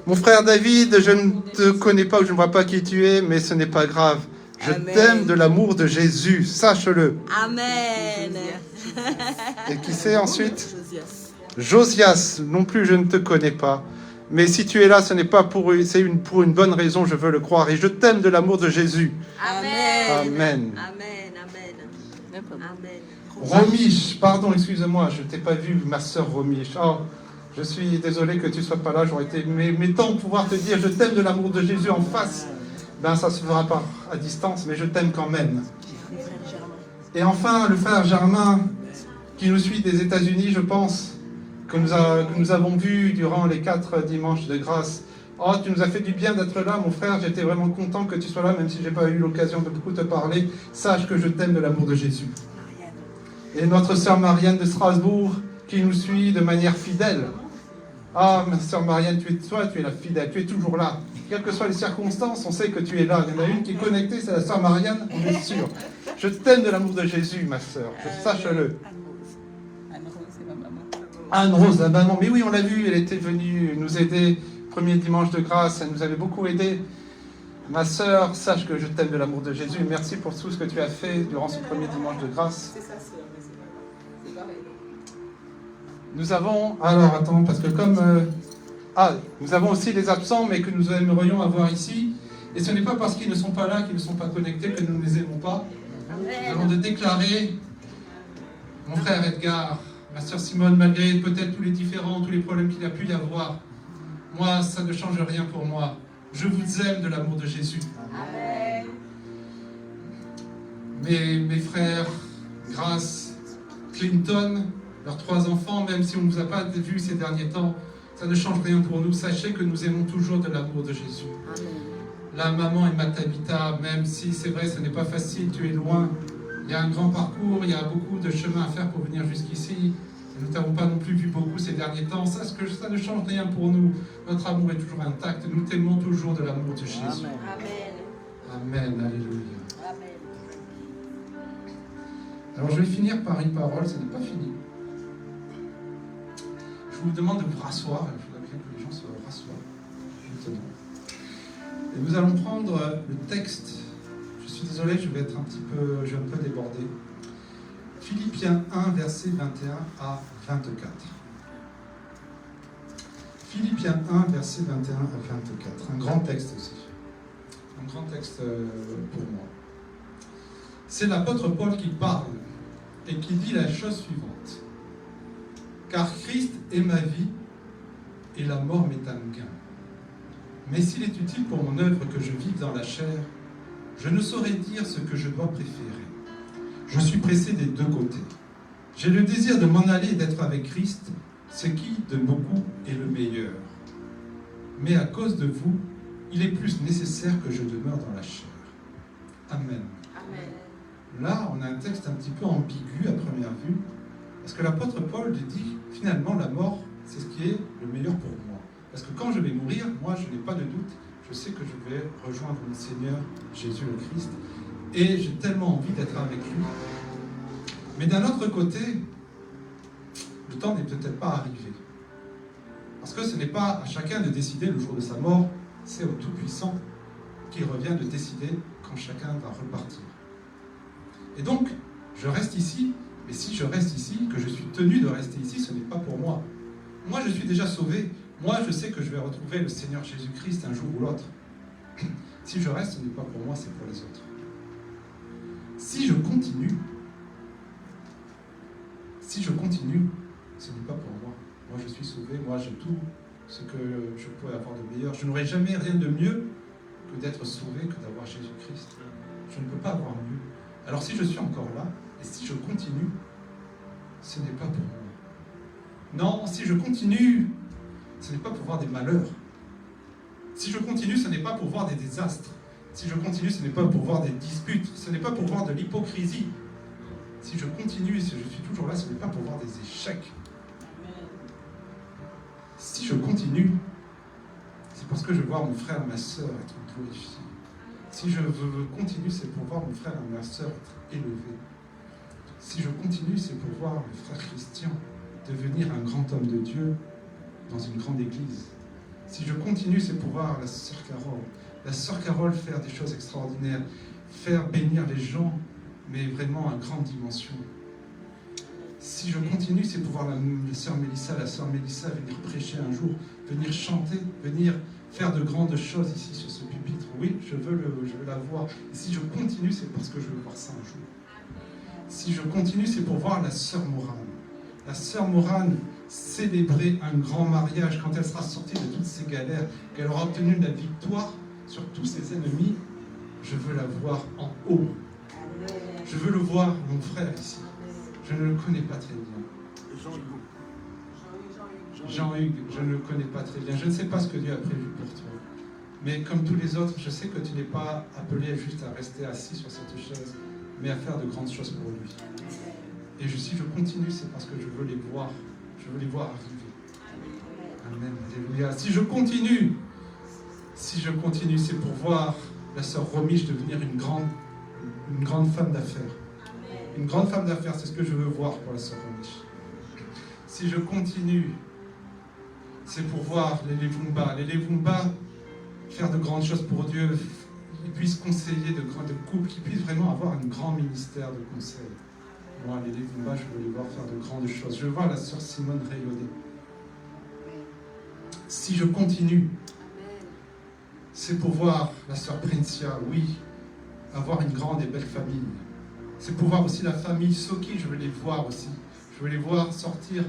Mon frère David, je ne te connais pas ou je ne vois pas qui tu es, mais ce n'est pas grave. Je t'aime de l'amour de Jésus, sache-le. Amen. Et qui c'est ensuite? Josias, non plus je ne te connais pas. Mais si tu es là, ce n'est pas pour une bonne raison, je veux le croire. Et je t'aime de l'amour de Jésus. Amen. Amen. Amen. Amen. Romiche, pardon, excuse-moi, je ne t'ai pas vu, ma sœur Romiche. Oh, je suis désolé que tu ne sois pas là, j'aurais été... Mais tant de pouvoir te dire, je t'aime de l'amour de Jésus en face, ben ça se fera pas à distance, mais je t'aime quand même. Et enfin, le frère Germain, qui nous suit des États-Unis, je pense, que nous avons vu durant les 4 dimanches de grâce. Oh, tu nous as fait du bien d'être là, mon frère. J'étais vraiment content que tu sois là, même si je n'ai pas eu l'occasion de beaucoup te parler. Sache que je t'aime de l'amour de Jésus. Et notre sœur Marianne de Strasbourg, qui nous suit de manière fidèle. Ah, ma sœur Marianne, tu es la fidèle, tu es toujours là. Quelles que soient les circonstances, on sait que tu es là. Il y en a une qui est connectée, c'est la sœur Marianne, on est sûr. Je t'aime de l'amour de Jésus, ma sœur. Sache-le. Anne-Rose, la maman, mais oui, on l'a vu, elle était venue nous aider premier dimanche de grâce, elle nous avait beaucoup aidé. Ma sœur, sache que je t'aime de l'amour de Jésus et merci pour tout ce que tu as fait durant ce premier dimanche de grâce. Nous avons, alors attends, parce que comme... nous avons aussi les absents, mais que nous aimerions avoir ici. Et ce n'est pas parce qu'ils ne sont pas là, qu'ils ne sont pas connectés, que nous ne les aimons pas. Nous allons de déclarer, mon frère Edgar, ma sœur Simone, malgré peut-être tous les différends, tous les problèmes qu'il a pu y avoir, moi, ça ne change rien pour moi. Je vous aime de l'amour de Jésus. Amen. Mes frères, Grace, Clinton, leurs 3 enfants, même si on ne nous a pas vus ces derniers temps, ça ne change rien pour nous. Sachez que nous aimons toujours de l'amour de Jésus. Amen. La maman et ma Tabitha, même si c'est vrai, ce n'est pas facile, tu es loin. Il y a un grand parcours, il y a beaucoup de chemin à faire pour venir jusqu'ici. Nous ne t'avons pas non plus vu beaucoup ces derniers temps. Ça ne change rien pour nous. Notre amour est toujours intact. Nous t'aimons toujours de l'amour de Jésus. Amen. Amen. Alléluia. Amen. Alors je vais finir par une parole, ce n'est pas fini. Je vous demande de vous rasseoir. Il faudrait bien que les gens se rassoient maintenant. Et nous allons prendre le texte. Je suis désolé, je vais un peu déborder. Philippiens 1, versets 21 à 24. Philippiens 1, versets 21 à 24. Un grand texte aussi. Un grand texte pour moi. C'est l'apôtre Paul qui parle et qui dit la chose suivante. Car Christ est ma vie et la mort m'est un gain. Mais s'il est utile pour mon œuvre que je vive dans la chair, je ne saurais dire ce que je dois préférer. Je suis pressé des deux côtés. J'ai le désir de m'en aller et d'être avec Christ, ce qui, de beaucoup, est le meilleur. Mais à cause de vous, il est plus nécessaire que je demeure dans la chair. Amen. Amen. Là, on a un texte un petit peu ambigu à première vue, parce que l'apôtre Paul dit, finalement, la mort, c'est ce qui est le meilleur pour moi. Parce que quand je vais mourir, moi, je n'ai pas de doute, je sais que je vais rejoindre mon Seigneur, Jésus le Christ, et j'ai tellement envie d'être avec lui. Mais d'un autre côté, le temps n'est peut-être pas arrivé. Parce que ce n'est pas à chacun de décider le jour de sa mort, c'est au Tout-Puissant qui revient de décider quand chacun va repartir. Et donc, je reste ici, mais si je reste ici, que je suis tenu de rester ici, ce n'est pas pour moi. Moi, je suis déjà sauvé. Moi, je sais que je vais retrouver le Seigneur Jésus-Christ un jour ou l'autre. Si je reste, ce n'est pas pour moi, c'est pour les autres. Si je continue, ce n'est pas pour moi. Moi, je suis sauvé, moi, j'ai tout ce que je pourrais avoir de meilleur. Je n'aurai jamais rien de mieux que d'être sauvé, que d'avoir Jésus-Christ. Je ne peux pas avoir mieux. Alors, si je suis encore là, et si je continue, ce n'est pas pour moi. Non, si je continue, ce n'est pas pour voir des malheurs. Si je continue, ce n'est pas pour voir des désastres. Si je continue, ce n'est pas pour voir des disputes. Ce n'est pas pour voir de l'hypocrisie. Si je continue et si je suis toujours là, ce n'est pas pour voir des échecs. Si je continue, c'est parce que je veux voir mon frère, ma soeur être glorifiés. Si je veux continuer, c'est pour voir mon frère et ma soeur être élevés. Si je continue, c'est pour voir le frère Christian devenir un grand homme de Dieu dans une grande église. Si je continue, c'est pour voir la sœur Carole faire des choses extraordinaires, faire bénir les gens, mais vraiment à grande dimension. Si je continue, c'est pour voir la sœur Mélissa venir prêcher un jour, venir chanter, venir faire de grandes choses ici sur ce pupitre. Oui, je veux la voir. Et si je continue, c'est parce que je veux voir ça un jour. Si je continue, c'est pour voir la sœur Morane. La sœur Morane célébrer un grand mariage quand elle sera sortie de toutes ses galères, qu'elle aura obtenu la victoire sur tous ses ennemis. Je veux la voir en haut. Je veux le voir, mon frère, ici. Je ne le connais pas très bien. Jean-Hugues, je ne le connais pas très bien. Je ne sais pas ce que Dieu a prévu pour toi. Mais comme tous les autres, je sais que tu n'es pas appelé juste à rester assis sur cette chaise, mais à faire de grandes choses pour lui. Et si je continue, c'est parce que je veux les voir. Je veux les voir arriver. Amen. Alléluia. Si je continue, c'est pour voir la sœur Romiche devenir une grande femme d'affaires. Une grande femme d'affaires, c'est ce que je veux voir pour la sœur Romiche. Si je continue, c'est pour voir les Levumba faire de grandes choses pour Dieu, qu'ils puissent conseiller de couples, qu'ils puissent vraiment avoir un grand ministère de conseil. Moi, les Levumba, je veux les voir faire de grandes choses. Je veux voir la sœur Simone rayonner. Si je continue, c'est pour voir la sœur Princia, oui, avoir une grande et belle famille. C'est pour voir aussi la famille Soki, je veux les voir aussi. Je veux les voir sortir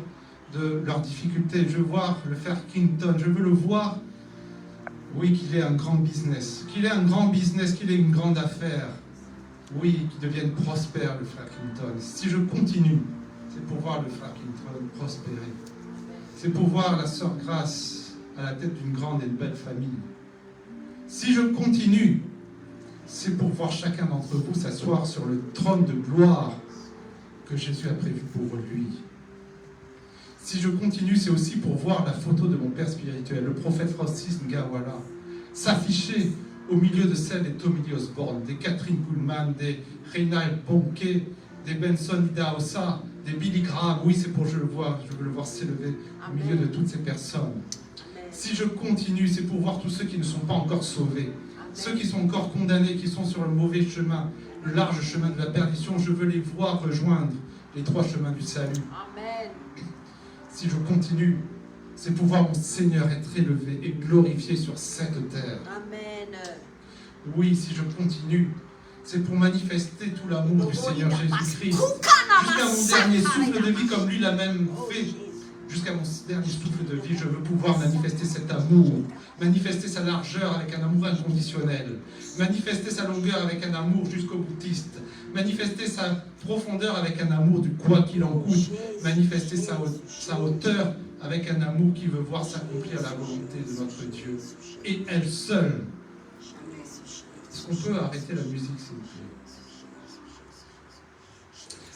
de leurs difficultés. Je veux voir le frère Kington, je veux le voir, oui, qu'il ait un grand business. Qu'il ait un grand business, qu'il ait une grande affaire. Oui, qu'il devienne prospère, le frère Clinton. Si je continue, c'est pour voir le frère Clinton prospérer. C'est pour voir la sœur Grace à la tête d'une grande et belle famille. Si je continue, c'est pour voir chacun d'entre vous s'asseoir sur le trône de gloire que Jésus a prévu pour lui. Si je continue, c'est aussi pour voir la photo de mon père spirituel, le prophète Francis Ngawala, s'afficher au milieu de celle des Tommy Osborne, des Catherine Kuhlman, des Reinhard Bonnke, des Benson Idahosa, des Billy Graham. Oui, c'est pour je veux le voir s'élever au milieu de toutes ces personnes. Si je continue, c'est pour voir tous ceux qui ne sont pas encore sauvés, ceux qui sont encore condamnés, qui sont sur le mauvais chemin, le large chemin de la perdition. Je veux les voir rejoindre les trois chemins du salut. Amen. Si je continue, c'est pour voir mon Seigneur être élevé et glorifié sur cette terre. Amen. Oui, si je continue, c'est pour manifester tout l'amour du Seigneur Jésus-Christ jusqu'à mon dernier souffle de vie, comme lui l'a même fait. jusqu'à mon dernier souffle de vie, je veux pouvoir manifester cet amour, manifester sa largeur avec un amour inconditionnel, manifester sa longueur avec un amour jusqu'au boutiste, manifester sa profondeur avec un amour du quoi qu'il en coûte, manifester sa hauteur avec un amour qui veut voir s'accomplir la volonté de notre Dieu, et elle seule. Est-ce qu'on peut arrêter la musique, s'il vous plaît?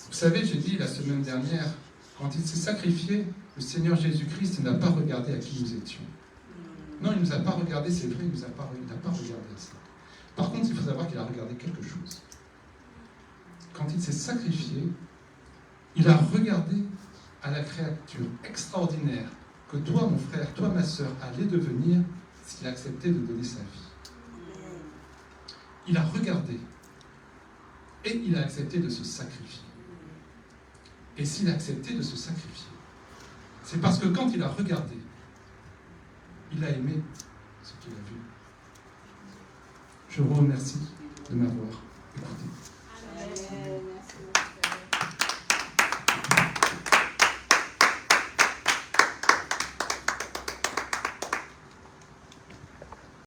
Vous savez, j'ai dit la semaine dernière, quand il s'est sacrifié, le Seigneur Jésus-Christ n'a pas regardé à qui nous étions. Non, il ne nous a pas regardé, c'est vrai, il n'a pas regardé à ça. Par contre, il faut savoir qu'il a regardé quelque chose. Quand il s'est sacrifié, il a regardé à la créature extraordinaire que toi, mon frère, toi, ma sœur, allez devenir s'il acceptait de donner sa vie. Il a regardé et il a accepté de se sacrifier. Et s'il a accepté de se sacrifier, c'est parce que quand il a regardé, il a aimé ce qu'il a vu. Je vous remercie de m'avoir écouté.